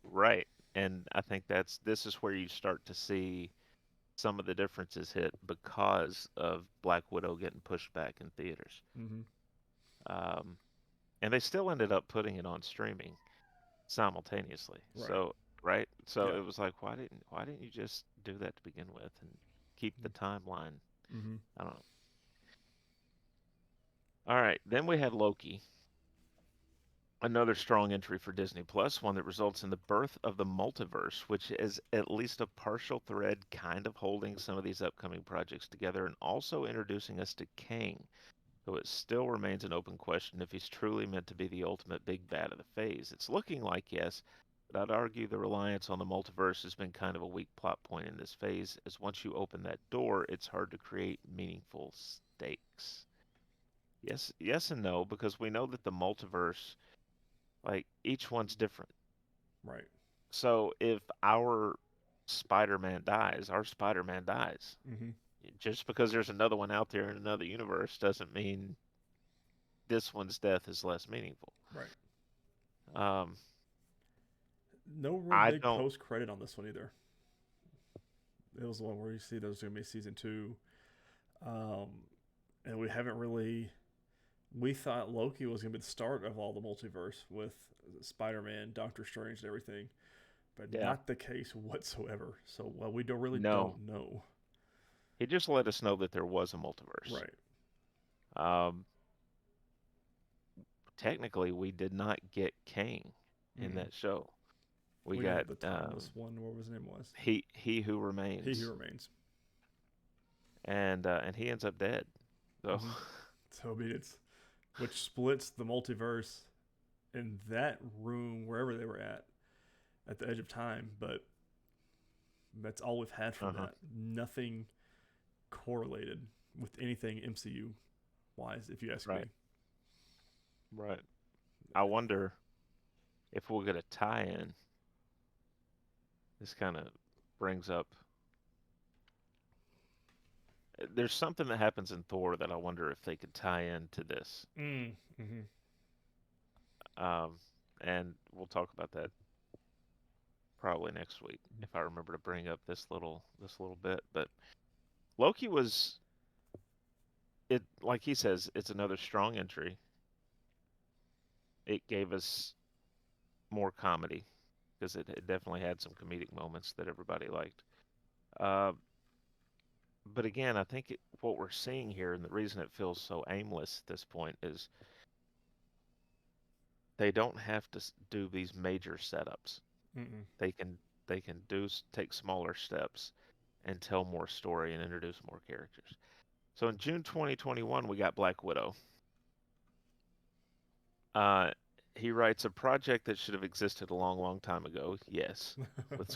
right, and I think this is where you start to see some of the differences hit because of Black Widow getting pushed back in theaters. Mm-hmm. Um, and they still ended up putting it on streaming simultaneously. Right. So Yeah. it was like, why didn't you just do that to begin with and keep the timeline? Mm-hmm. I don't know. All right, then we had Loki, another strong entry for Disney Plus, one that results in the birth of the multiverse, which is at least a partial thread kind of holding some of these upcoming projects together and also introducing us to Kang, though it still remains an open question if he's truly meant to be the ultimate big bad of the phase. It's looking like yes, but I'd argue the reliance on the multiverse has been kind of a weak plot point in this phase, as once you open that door, it's hard to create meaningful stakes. Yes and no, because we know that the multiverse, like each one's different. Right. So if our Spider-Man dies. Mm-hmm. Just because there's another one out there in another universe doesn't mean this one's death is less meaningful. Right. Um, No real I big don't. post credit on this one either. It was the one where you see there's going to be season 2, and we haven't really we thought Loki was going to be the start of all the multiverse with Spider-Man, Doctor Strange, and everything, but Yeah. not the case whatsoever. So, well, we don't really No. don't know. He just let us know that there was a multiverse. Right. Um, technically, we did not get Kang in Mm-mm. that show. We We got got the timeless one, whatever his name was. he who He Who remains, Remains. and he ends up dead. So Mm-hmm. So, I mean, it's which splits the multiverse in that room, wherever they were at the edge of time. But that's all we've had from uh-huh. that. Nothing correlated with anything MCU wise, if you ask me. Right, right. I wonder if we'll get a tie-in. This kind of brings up. There's something that happens in Thor that I wonder if they could tie into this. Mm-hmm. Um, and we'll talk about that probably next week if I remember to bring up this little bit. But Loki was it like he says, it's another strong entry. It gave us more comedy because it definitely had some comedic moments that everybody liked. Uh, but again, I think what we're seeing here and the reason it feels so aimless at this point is they don't have to do these major setups. Mm-mm. They can take smaller steps and tell more story and introduce more characters. So in June 2021, we got Black Widow. Uh, he writes a project that should have existed a long, long time ago. Yes, with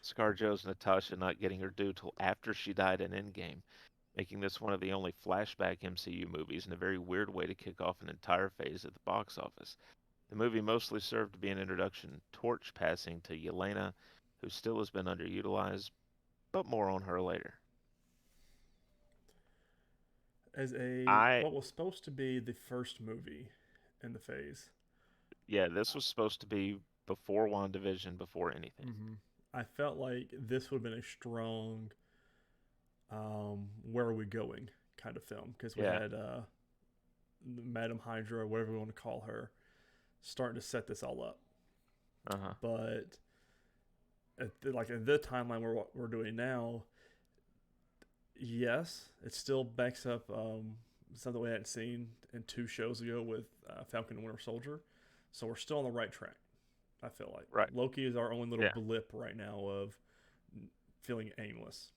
ScarJo's Natasha not getting her due till after she died in Endgame, making this one of the only flashback MCU movies and a very weird way to kick off an entire phase at the box office. The movie mostly served to be an introduction torch passing to Yelena, who still has been underutilized, but more on her later. As a I what was supposed to be the first movie in the phase, Yeah, this was supposed to be before WandaVision, before anything. mm-hmm. I felt like this would have been a strong where are we going kind of film because we Yeah, had Madam Hydra, whatever we want to call her, starting to set this all up. uh-huh. But like in the timeline we're doing now, yes, it still backs up something we hadn't seen in 2 shows ago with Falcon and Winter Soldier. So we're still on the right track. I feel like Right. Loki is our only little Yeah. blip right now of feeling aimless.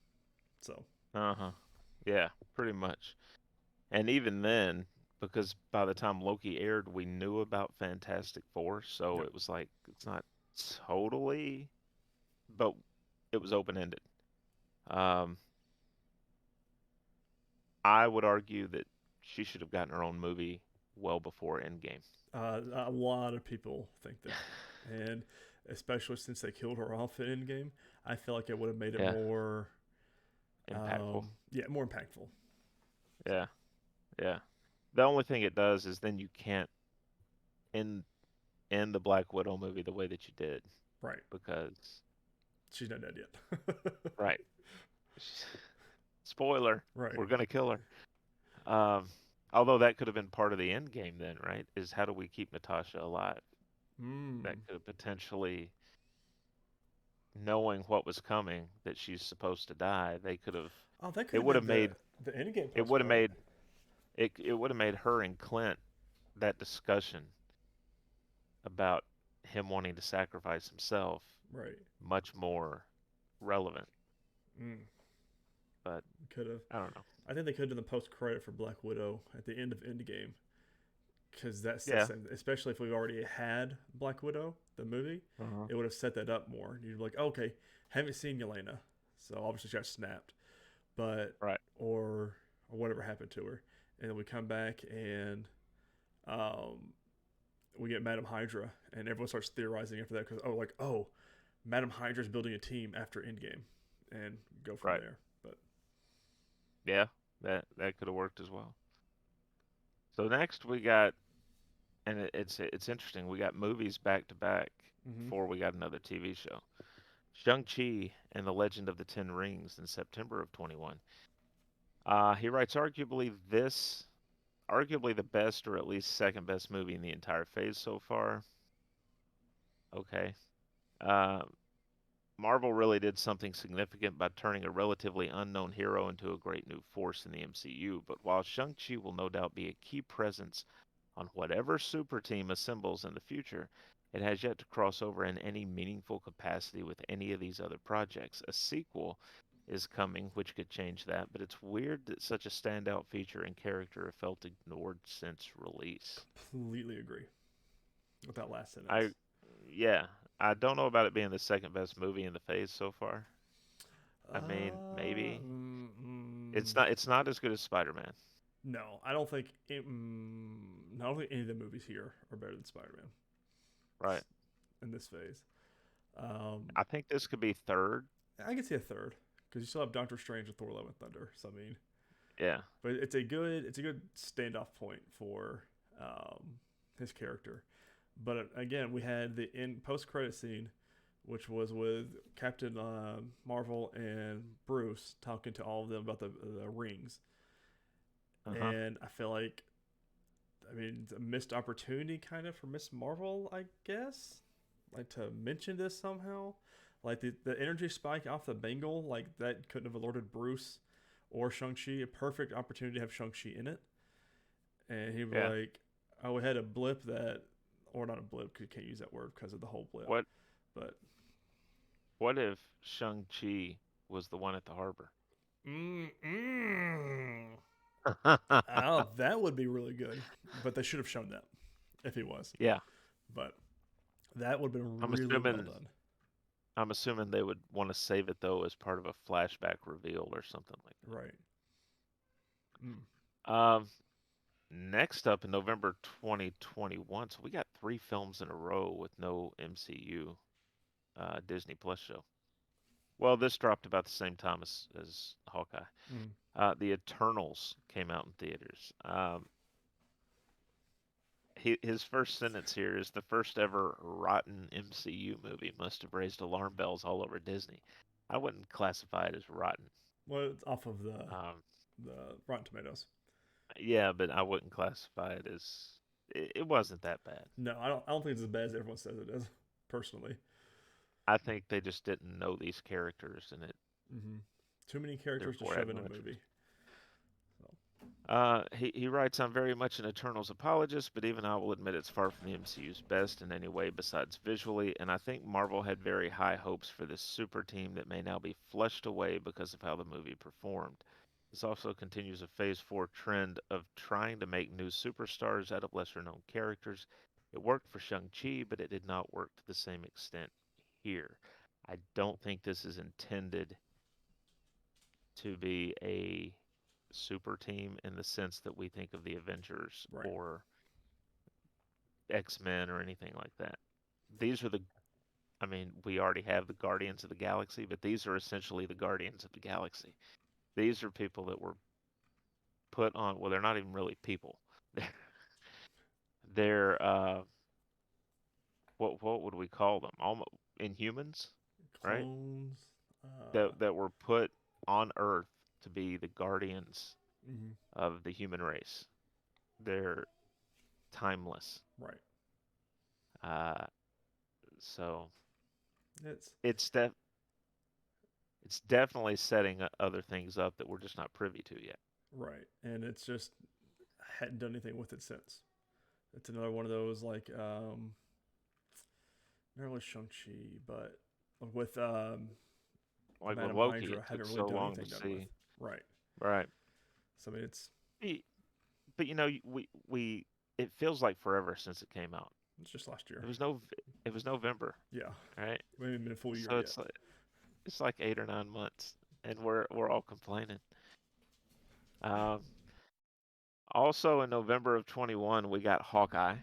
So Uh-huh. Yeah, pretty much. And even then, because by the time Loki aired, we knew about Fantastic Four, so yep. it was like it's not totally, but it was open-ended. Um, I would argue that she should have gotten her own movie well before Endgame. A lot of people think that, and especially since they killed her off in Endgame, I feel like it would have made it Yeah, more, impactful. more impactful. So Yeah, yeah. The only thing it does is then you can't end the Black Widow movie the way that you did right, because she's not dead yet. right. Spoiler, Right. we're gonna kill her. Um, although that could have been part of the end game then, right? Is how do we keep Natasha alive? That Mm. could have potentially, knowing what was coming, that she's supposed to die. They could have. Oh, that could It have would been have made. the Endgame It post would have credit. made. It would have made her and Clint that discussion about him wanting to sacrifice himself Right. much more relevant. Mm. But Could have. I don't know. I think they could have done the post credit for Black Widow at the end of Endgame because that's the Yeah. same. Especially if we already had Black Widow, the movie, Uh-huh. it would have set that up more. You'd be like, okay, haven't seen Yelena, so obviously she got snapped, but Right. or whatever happened to her, and then we come back and um, we get Madam Hydra, and everyone starts theorizing after that because Madam Hydra's building a team after Endgame, and go from Right. there. But Yeah. That could have worked as well. So next we got, and it's interesting. We got movies back to back mm-hmm. before we got another TV show. Shang-Chi and the Legend of the Ten Rings in September of 21. He writes, arguably this, arguably the best or at least second best movie in the entire phase so far. Okay. Uh, Marvel really did something significant by turning a relatively unknown hero into a great new force in the MCU. But while Shang-Chi will no doubt be a key presence on whatever super team assembles in the future, it has yet to cross over in any meaningful capacity with any of these other projects. A sequel is coming, which could change that, but it's weird that such a standout feature and character have felt ignored since release. Completely agree with that last I, sentence. yeah, I don't know about it being the second best movie in the phase so far. I mean, Uh, maybe mm, it's mm, not. It's not as good as Spider-Man, no, I don't think. I don't think any of the movies here are better than Spider-Man right? in this phase. Um, I think this could be third. I can see a third because you still have Doctor Strange and Thor: Love and Thunder. So I mean, Yeah, but it's a good standoff point for his character. But again, we had the in post credit scene, which was with Captain Marvel and Bruce talking to all of them about the rings, uh-huh. and I feel like, I mean, it's a missed opportunity kind of for Miss Marvel, I guess, like to mention this somehow. Like the energy spike off the Bengal, like that couldn't have alerted Bruce or Shang-Chi. A perfect opportunity to have Shang-Chi in it. And he'd be Yeah. like, oh, we had a blip that, or not a blip, because you can't use that word because of the whole blip. What But, What if Shang-Chi was the one at the harbor? mm. Oh, that would be really good. But they should have shown that if he was. Yeah, But that would have been I'm really well assuming. done. I'm assuming they would want to save it though as part of a flashback reveal or something like Right. Mm. that. Next up in November 2021, so we got 3 films in a row with no MCU Disney Plus show. Well, this dropped about the same time as Hawkeye. Mm. The Eternals came out in theaters. His first sentence here is the first ever rotten MCU movie must have raised alarm bells all over Disney. I wouldn't classify it as rotten. Well, it's off of the Um, the Rotten Tomatoes. yeah, but I wouldn't classify it as. It wasn't that bad. No, I don't think it's as bad as everyone says it is. Personally, I think they just didn't know these characters, and it mm-hmm. Too many characters to therefore shove had in a no interest. movie. So, He writes, I'm very much an Eternals apologist, but even I will admit it's far from the MCU's best in any way besides visually, and I think Marvel had very high hopes for this super team that may now be flushed away because of how the movie performed. This also continues a Phase 4 trend of trying to make new superstars out of lesser known characters. It worked for Shang-Chi, but it did not work to the same extent here. I don't think this is intended to be a super team in the sense that we think of the Avengers right. or X-Men or anything like that. These are the I mean, we already have the Guardians of the Galaxy, but these are essentially the Guardians of the Galaxy. These are people that were put on, well, they're not even really people. They're what would we call them? Almost Inhumans, right? Clones. That were put on Earth to be the guardians Mm-hmm. of the human race. They're timeless. Right. Uh, so It's it's def it's definitely setting other things up that we're just not privy to yet. right, and it's just hadn't done anything with it since. It's another one of those like not really Shang Chi, but with Like with Madame Loki, Hydra, it took haven't really so done long to anything done with. see. Right. Right. So I mean, it's Y- But we it feels like forever since it came out. it's just last year. It was no it was November, Yeah, right? we haven't been a full year So yet. it's like 8 or 9 months, and we're all complaining. Um, Also in November of 21, we got Hawkeye.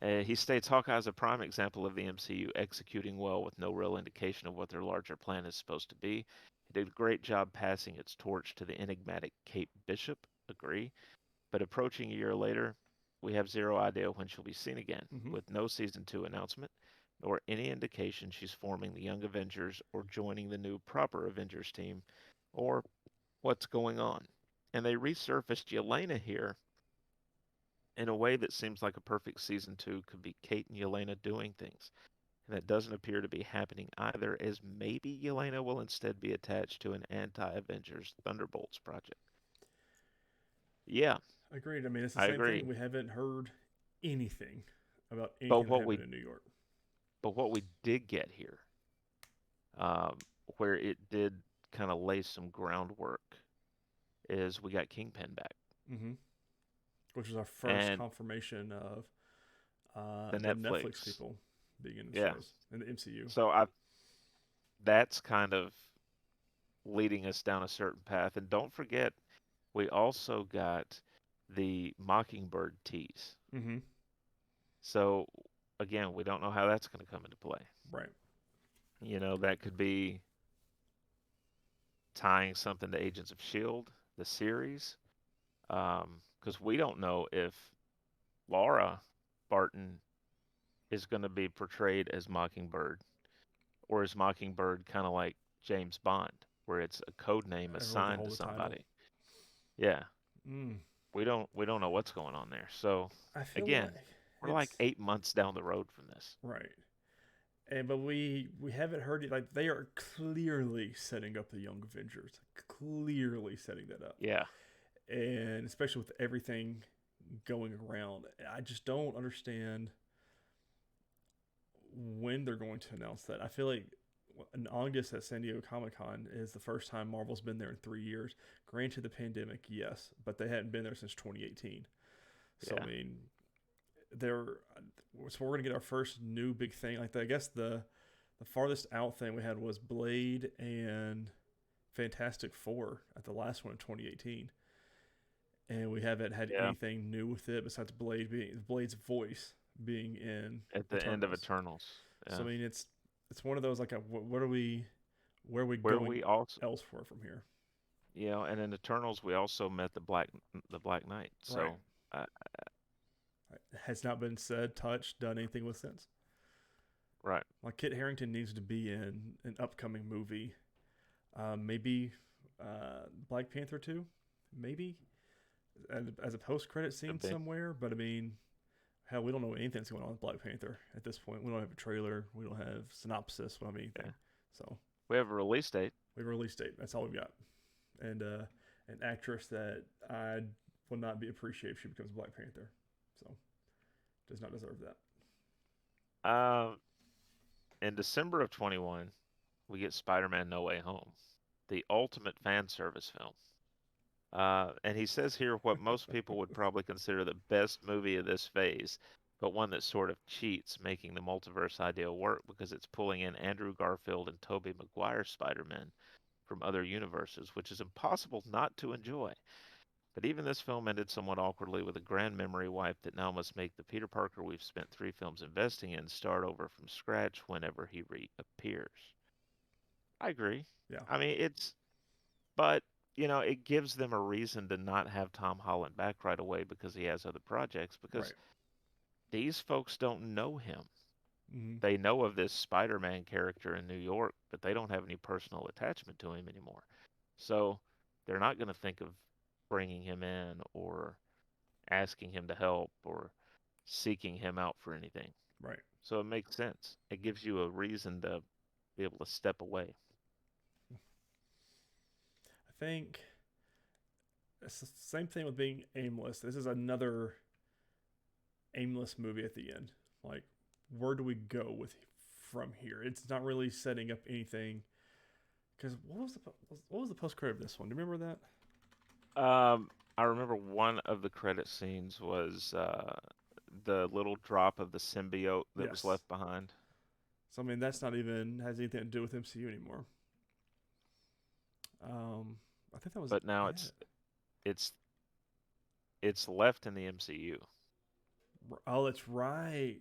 He states Hawkeye is a prime example of the MCU executing well with no real indication of what their larger plan is supposed to be. It did a great job passing its torch to the enigmatic Kate Bishop, agree, but approaching a year later, we have zero idea when she'll be seen again, Mm-hmm. with no season 2 announcement, nor any indication she's forming the Young Avengers or joining the new proper Avengers team, or what's going on. And they resurfaced Yelena here in a way that seems like a perfect season 2 could be Kate and Yelena doing things. And that doesn't appear to be happening either, as maybe Yelena will instead be attached to an anti-Avengers Thunderbolts project. Yeah, Agreed. I mean, it's the I same thing. agree. We haven't heard anything about But anything that what happened we in New York. but what we did get here, um, where it did kind of lay some groundwork, is we got Kingpin back Mm-hmm. Which was our first and confirmation of the the Netflix Netflix. people being in the Yeah. shows in the MCU. So that's kind of leading us down a certain path. And don't forget, we also got the Mockingbird tease. Mm-hmm. So again, we don't know how that's going to come into play. Right. That could be tying something to Agents of S.H.I.E.L.D., the series, because we don't know if Laura Barton is going to be portrayed as Mockingbird, or is Mockingbird kind of like James Bond, where it's a code name Everyone can assigned to hold the title. somebody? Yeah, Mm. we don't know what's going on there. So I feel again, like we're like it's 8 months down the road from this. right. But we haven't heard it. Like they are clearly setting up the Young Avengers, clearly setting that up, Yeah, and especially with everything going around, I just don't understand when they're going to announce that. I feel like in August at San Diego Comic Con is the first time Marvel's been there in 3 years. Granted, the pandemic, yes, but they hadn't been there since 2018. So yeah, I mean, they're so we're gonna get our first new big thing. Like I guess the farthest out thing we had was Blade and Fantastic Four at the last one in 2018, and we haven't had yeah. anything new with it besides Blade's voice being in At the end of Eternals. Eternals. So Yeah, I mean, it's one of those like, what are we, where are we where going we also, elsewhere from here? and in Eternals we also met the Black Knight. Right. So uh, Has not been said, touched, done anything with since. right, Like Kit Harrington needs to be in an upcoming movie. Maybe Black Panther 2, maybe as a post credit scene could be. somewhere. But I mean, hell, we don't know anything that's going on with Black Panther at this point. We don't have a trailer. We don't have synopsis. We don't have Yeah, anything. So we have a release date. we have a release date. That's all we've got. And an actress that I will not be appreciated if she becomes Black Panther. So does not deserve that. Uh, in December of 21, we get Spider-Man: No Way Home, the ultimate fan service film. And he says here what most people would probably consider the best movie of this phase, but one that sort of cheats, making the multiverse idea work because it's pulling in Andrew Garfield and Tobey Maguire's Spider-Man from other universes, which is impossible not to enjoy. But even this film ended somewhat awkwardly with a grand memory wipe that now must make the Peter Parker we've spent 3 films investing in start over from scratch whenever he reappears. I agree. Yeah. I mean, but it gives them a reason to not have Tom Holland back right away because he has other projects, because Right. these folks don't know him. Mm-hmm. They know of this Spider-Man character in New York, but they don't have any personal attachment to him anymore. So they're not going to think of bringing him in or asking him to help or seeking him out for anything. Right. So it makes sense. It gives you a reason to be able to step away. I think it's the same thing with being aimless. This is another aimless movie at the end. Like, where do we go with from here? It's not really setting up anything. Because what was the post credit of this one? Do you remember that? I remember one of the credit scenes was the little drop of the symbiote that was Yes. left behind. So I mean, that's not even has anything to do with MCU anymore. I think that was But now it. it's it's left in the MCU. Oh, that's right.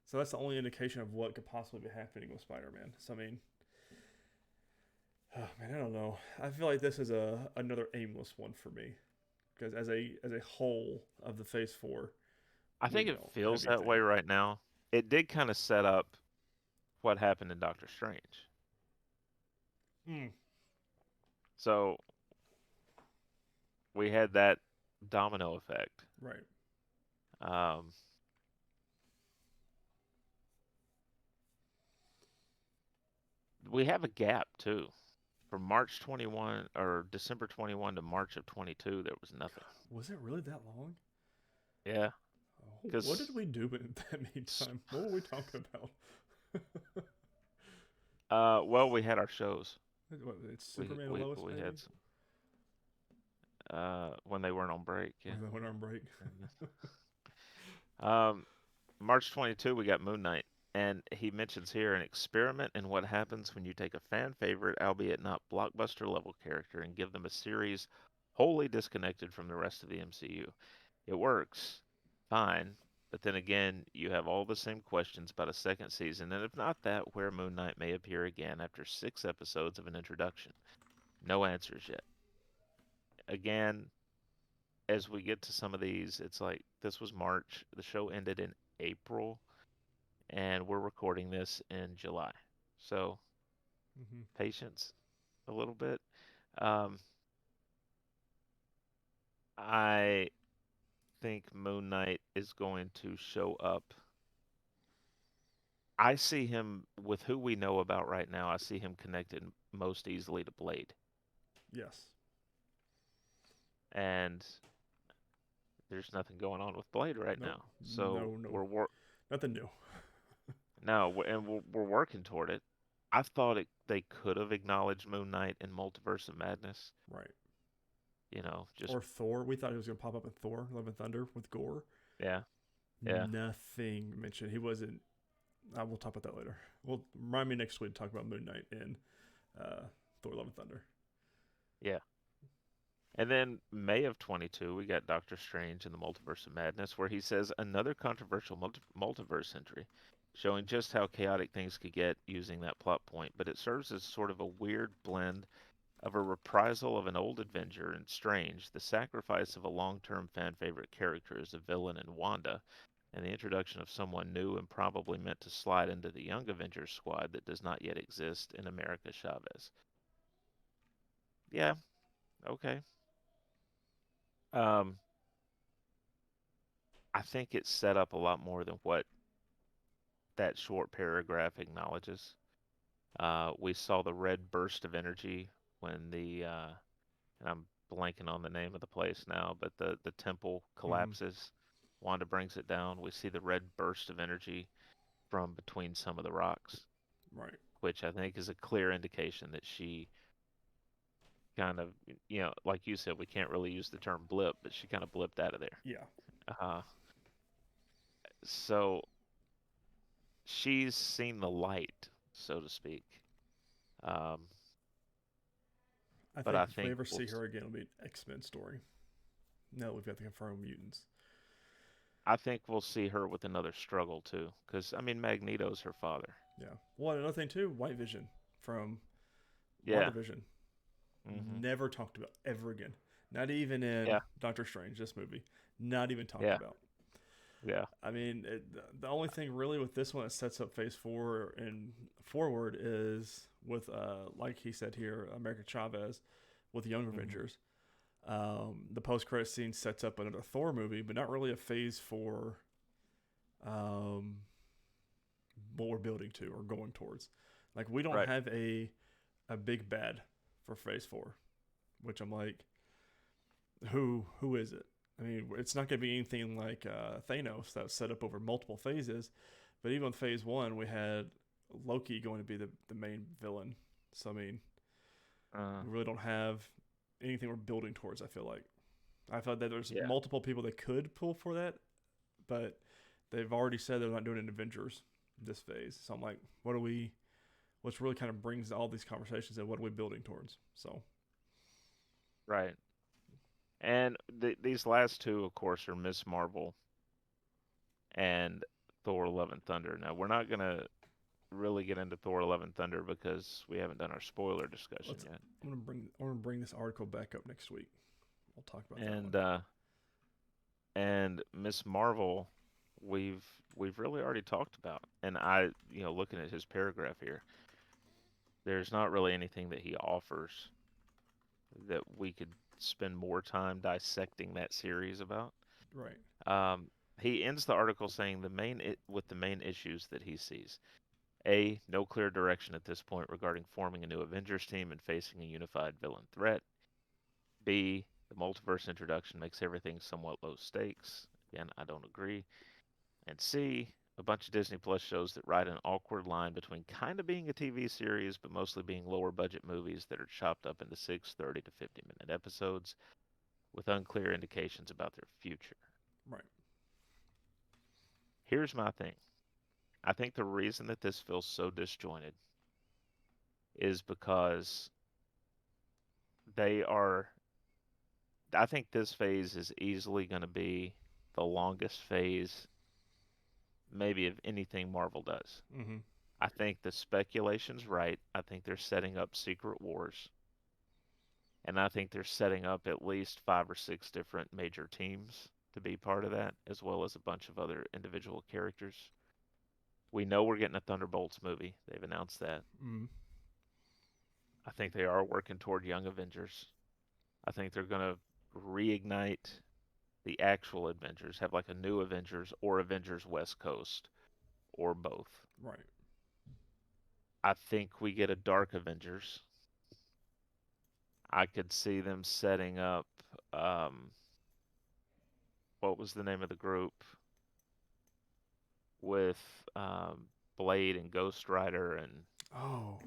So that's the only indication of what could possibly be happening with Spider-Man. So I mean, oh man, I don't know. I feel like this is another aimless one for me because as a whole of the Phase 4, I we think it don't have feels that way anything. right now. It did kind of set up what happened in Doctor Strange. Mm. So we had that domino effect. Right. Um, we have a gap too. From March 21 or December 21 to March of 22, there was nothing. Was it really that long? Yeah, Oh, what because did we do in that meantime? What were we talking about? well, we had our shows. What, it's We Superman and we Lois, we maybe? had some, when they weren't on break. Yeah. Or they went on break? Um, March 22, we got Moon Knight, and he mentions here an experiment in what happens when you take a fan favorite, albeit not blockbuster level character, and give them a series wholly disconnected from the rest of the MCU. It works fine, but then again, you have all the same questions about a second season, and if not that, where Moon Knight may appear again after 6 episodes of an introduction. No answers yet. Again, as we get to some of these, it's like this was March, the show ended in April, and we're recording this in July. So, Hmm. patience a little bit. Um, I think Moon Knight is going to show up. I see him with who we know about right now. I see him connected most easily to Blade, Yes. and there's nothing going on with Blade right Nope. now. So No, no. we're Nothing new. no, and we're working toward it. I thought they could have acknowledged Moon Knight in Multiverse of Madness. Right. Just Or Thor. We thought he was going to pop up in Thor, Love and Thunder with Gore. yeah, yeah, Nothing mentioned. He wasn't. I will talk about that later. Well, remind me next week to talk about Moon Knight and Thor: Love and Thunder. yeah. And then May of 22, we got Doctor Strange in the Multiverse of Madness, where he says another controversial multiverse entry, showing just how chaotic things could get using that plot point. But it serves as sort of a weird blend of a reprisal of an old adventure in Strange, the sacrifice of a long-term fan favorite character as a villain in Wanda, and the introduction of someone new and probably meant to slide into the Young Avengers squad that does not yet exist in America Chavez. Yeah, okay. Um, I think it's set up a lot more than what that short paragraph acknowledges. We saw the red burst of energy when and I'm blanking on the name of the place now, but the temple Mm-hmm. collapses. Wanda brings it down. We see the red burst of energy from between some of the rocks, Right. which I think is a clear indication that she kind of, like you said, we can't really use the term blip, but she kind of blipped out of there. Yeah. Uh, so she's seen the light, so to speak. Um, I but think I if we think ever see her again, it'll be an X-Men story. Now that we've got the confirmed mutants. we'll see her with another struggle too, because I mean Magneto's her father. Yeah. Well, another thing too, White Vision from Yeah. WandaVision. Hmm. Never talked about ever again. Not even in Yeah. Doctor Strange, this movie. Not even talked Yeah. about. Yeah. I mean, the only thing really with this one that sets up Phase 4 and forward is with, like he said here, America Chavez with Young Hmm. Avengers. The post-credit scene sets up another Thor movie, but not really a Phase 4 um, what we're building to or going towards. Like, we don't Right. have a big bad for Phase 4, which I'm like, who is it? I mean, it's not going to be anything like Thanos that was set up over multiple phases. But even with Phase 1, we had Loki going to be the main villain. So, I mean, Uh, we really don't have anything we're building towards, I feel like. I felt that there's yeah. multiple people that could pull for that, but they've already said they're not doing it in Avengers this phase. So I'm like, what's really kind of brings all these conversations and what are we building towards? So, Right. And these last two, of course, are Miss Marvel and Thor: Love and Thunder. Now we're not gonna really get into Thor: Love and Thunder because we haven't done our spoiler discussion let's. yet. I'm gonna bring this article back up next week. We'll talk about that And one. Miss Marvel, we've really already talked about. And I, looking at his paragraph here, there's not really anything that he offers that we could spend more time dissecting that series about. Right. He ends the article saying with the main issues that he sees. A, no clear direction at this point regarding forming a new Avengers team and facing a unified villain threat. B, the multiverse introduction makes everything somewhat low stakes. Again, I don't agree. And C, a bunch of Disney Plus shows that ride an awkward line between kind of being a TV series, but mostly being lower budget movies that are chopped up into 6, 30 to 50-minute episodes with unclear indications about their future. Right. Here's my thing. I think the reason that this feels so disjointed is because I think this phase is easily going to be the longest phase, maybe, of anything Marvel does. Mm-hmm. I think the speculation's right. I think they're setting up Secret Wars. And I think they're setting up at least 5 or 6 different major teams to be part of that, as well as a bunch of other individual characters. We know we're getting a Thunderbolts movie. They've announced that. Mm-hmm. I think they are working toward Young Avengers. I think they're going to reignite the actual Avengers, have like a new Avengers or Avengers West Coast or both. Right. I think we get a Dark Avengers. I could see them setting up, what was the name of the group? With Blade and Ghost Rider and Oh.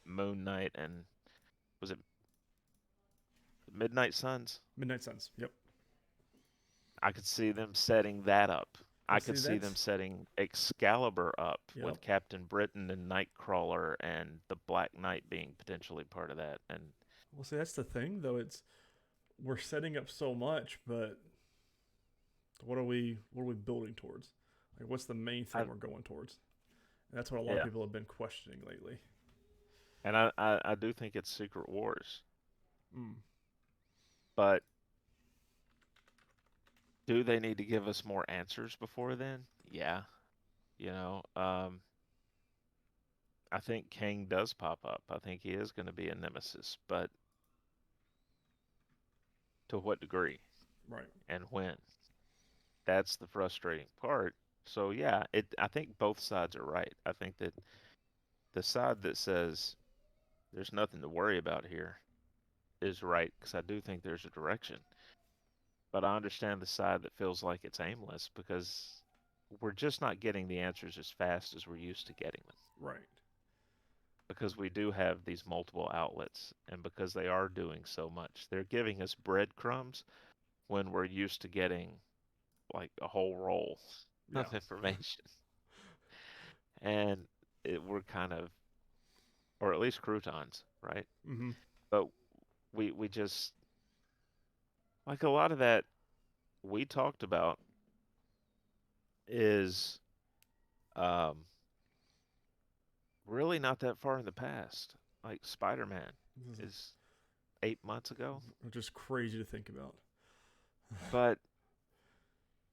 Moon Knight and was it Midnight Suns? Midnight Suns. Yep. I could see them setting that up. Well, I could see them setting Excalibur up with Captain Britain and Nightcrawler and the Black Knight being potentially part of that. And well, see, that's the thing, though. We're setting up so much, but what are we building towards? Like, what's the main thing we're going towards? And that's what a lot of people have been questioning lately. And I do think it's Secret Wars. Mm. But do they need to give us more answers before then? Yeah. I think Kang does pop up. I think he is going to be a nemesis, but to what degree? Right. And when? That's the frustrating part. So yeah, I think both sides are right. I think that the side that says there's nothing to worry about here is right, because I do think there's a direction. But I understand the side that feels like it's aimless because we're just not getting the answers as fast as we're used to getting them. Right. Because we do have these multiple outlets, and because they are doing so much. They're giving us breadcrumbs when we're used to getting like a whole roll of information. And we're kind of, or at least croutons, right? Mm-hmm. But we just, like, a lot of that we talked about is really not that far in the past. Like Spider-Man is 8 months ago. Just crazy to think about. But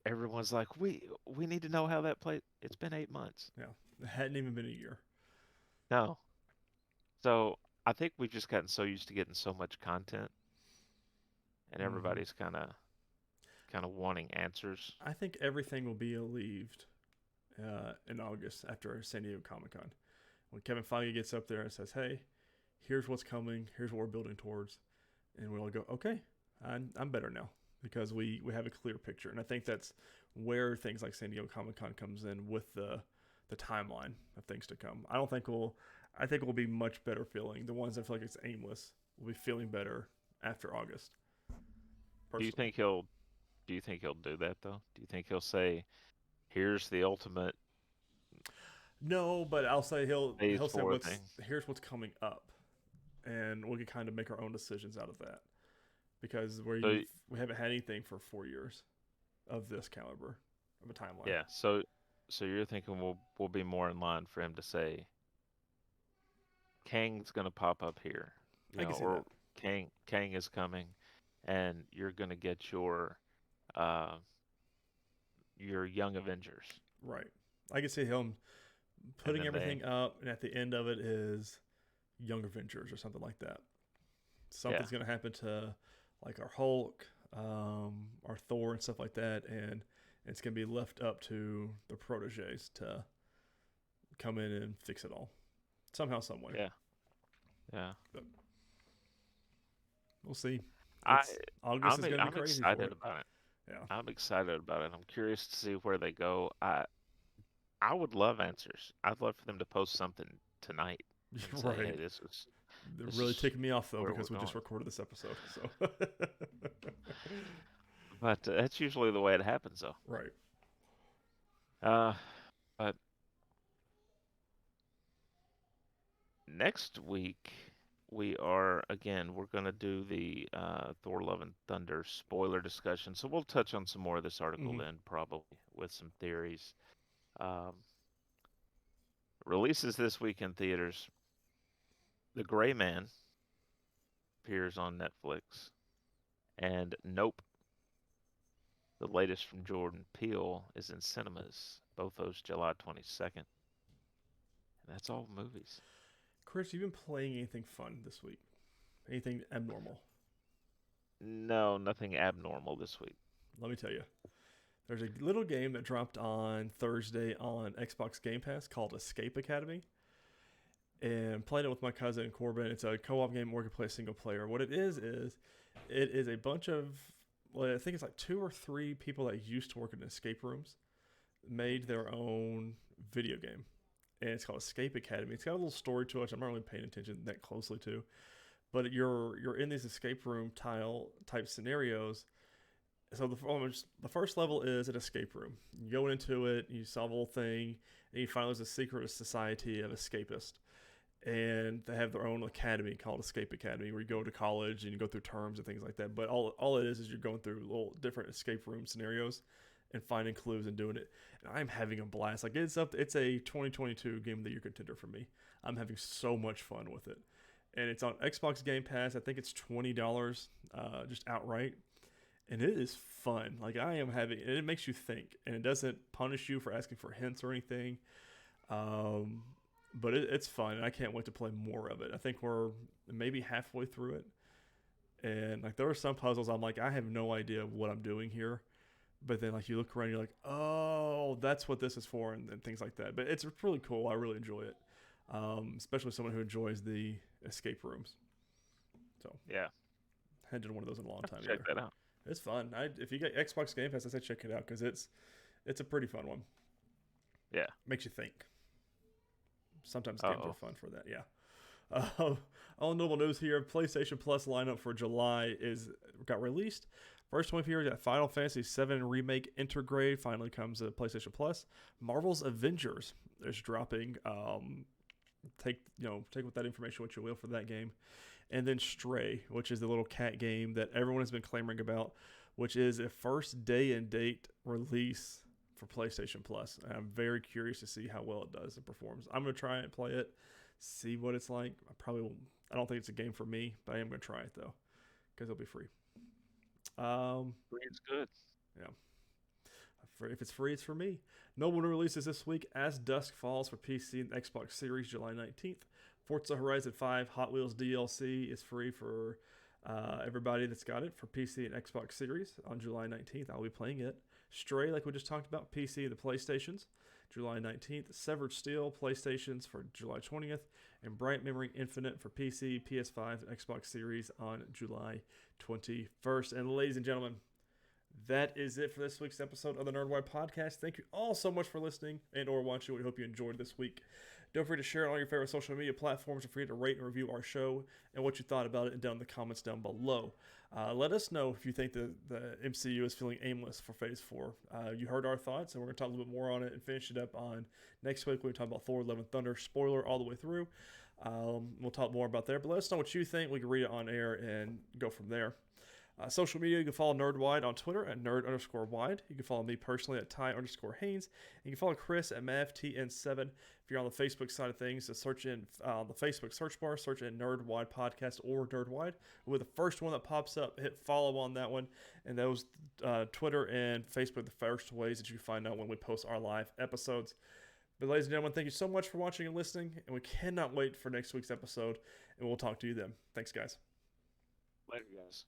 everyone's like, we need to know how that played. It's been 8 months. Yeah, it hadn't even been a year. No. So I think we've just gotten so used to getting so much content, and everybody's kind of wanting answers. I think everything will be relieved in August after San Diego Comic-Con. When Kevin Feige gets up there and says, hey, here's what's coming, here's what we're building towards, and we all go, okay, I'm better now, because we have a clear picture. And I think that's where things like San Diego Comic-Con comes in with the timeline of things to come. I think we'll be much better feeling. The ones that feel like it's aimless will be feeling better after August. Personally. Do you think he'll do that though? Do you think he'll say, here's the ultimate? No, but I'll say he'll say here's what's coming up, and we can kind of make our own decisions out of that, because we haven't had anything for 4 years of this caliber of a timeline. Yeah, so you're thinking we'll be more in line for him to say Kang's gonna pop up here, or that. Kang is coming, and you're gonna get your Young Avengers. Right. I can see him putting everything up, and at the end of it is Young Avengers or something like that. Something's going to happen to like our Hulk, our Thor, and stuff like that, and it's gonna be left up to the proteges to come in and fix it all somehow, some way. Yeah. Yeah. But we'll see. I It's August is gonna be I'm crazy for excited it. about it. Yeah. I'm excited about it. I'm curious to see where they go. I would love answers. I'd love for them to post something tonight and say, "Hey, Right. They're this really is ticking me off though where we're because we just going." recorded this episode. So. But that's usually the way it happens, though. Right. Uh, but next week we're gonna do the Thor: Love and Thunder spoiler discussion. So we'll touch on some more of this article Mhm. then, probably with some theories. Um, Releases this week in theaters. The Gray Man appears on Netflix, and Nope, the latest from Jordan Peele, is in cinemas. Both those July 22nd. And that's all movies. Chris, you been playing anything fun this week? Anything abnormal? No, nothing abnormal this week. Let me tell you. There's a little game that dropped on Thursday on Xbox Game Pass called Escape Academy. And played it with my cousin Corbin. It's a co-op game where you can play single player. What it is it is a bunch of, well, I think it's like 2 or 3 people that used to work in escape rooms made their own video game. And it's called Escape Academy. It's got a little story to it, which I'm not really paying attention that closely to. But you're in these escape room type scenarios. So the first level is an escape room. You go into it, you solve a whole thing, and you find there's a secret society of escapists. And they have their own academy called Escape Academy, where you go to college and you go through terms and things like that. But all it is you're going through little different escape room scenarios and finding clues and doing it. And I'm having a blast. Like it's a 2022 Game of the Year contender for me. I'm having so much fun with it, and it's on Xbox Game Pass. I think it's $20 just outright, and it is fun. Like I am having, and it makes you think, and it doesn't punish you for asking for hints or anything. But it's fun, and I can't wait to play more of it. I think we're maybe halfway through it, and like there are some puzzles I'm like I have no idea what I'm doing here, but then like you look around, you're like, oh, that's what this is for, and things like that. But it's really cool. I really enjoy it, especially someone who enjoys the escape rooms. So Yeah, I hadn't done one of those in a long time check either. that out. It's fun. If you get Xbox Game Pass, I say check it out because it's a pretty fun one. Yeah, Makes you think. Sometimes games are fun for that. Yeah. All notable news here: PlayStation Plus lineup for July got released. First 20 here, we got Final Fantasy VII Remake Intergrade finally comes to PlayStation Plus. Marvel's Avengers is dropping. Take with that information what you will for that game. And then Stray, which is the little cat game that everyone has been clamoring about, which is a first day and date release for PlayStation Plus. And I'm very curious to see how well it does and performs. I'm going to try it and play it, see what it's like. I don't think it's a game for me, but I am going to try it though because it'll be free. Free is good. Yeah. If it's free, it's for me. No one releases this week. As Dusk Falls for PC and Xbox Series July 19th. Forza Horizon 5 Hot Wheels DLC is free for everybody that's got it for PC and Xbox Series on July 19th. I'll be playing it. Stray, like we just talked about, PC and the PlayStations, July 19th. Severed Steel, PlayStations for July 20th. And Bright Memory Infinite for PC, PS5, and Xbox Series on July 21st. And ladies and gentlemen, that is it for this week's episode of the Nerdwide Podcast. Thank you all so much for listening and or watching. We hope you enjoyed this week. Don't forget to share it on all your favorite social media platforms. Don't forget to rate and review our show and what you thought about it down in the comments down below. Let us know if you think the MCU is feeling aimless for Phase 4. You heard our thoughts, and we're going to talk a little bit more on it and finish it up on next week. We're going to talk about Thor: Love and Thunder, spoiler all the way through. We'll talk more about there, but let us know what you think. We can read it on air and go from there. Social media, you can follow Nerdwide on Twitter at nerd_wide. You can follow me personally at Ty_Haynes. You can follow Chris at MavTN7. If you're on the Facebook side of things, so search in the Facebook search bar, search in Nerdwide Podcast or Nerdwide. With the first one that pops up, hit follow on that one. And those Twitter and Facebook, the first ways that you find out when we post our live episodes. But ladies and gentlemen, thank you so much for watching and listening. And we cannot wait for next week's episode. And we'll talk to you then. Thanks, guys. Later, guys.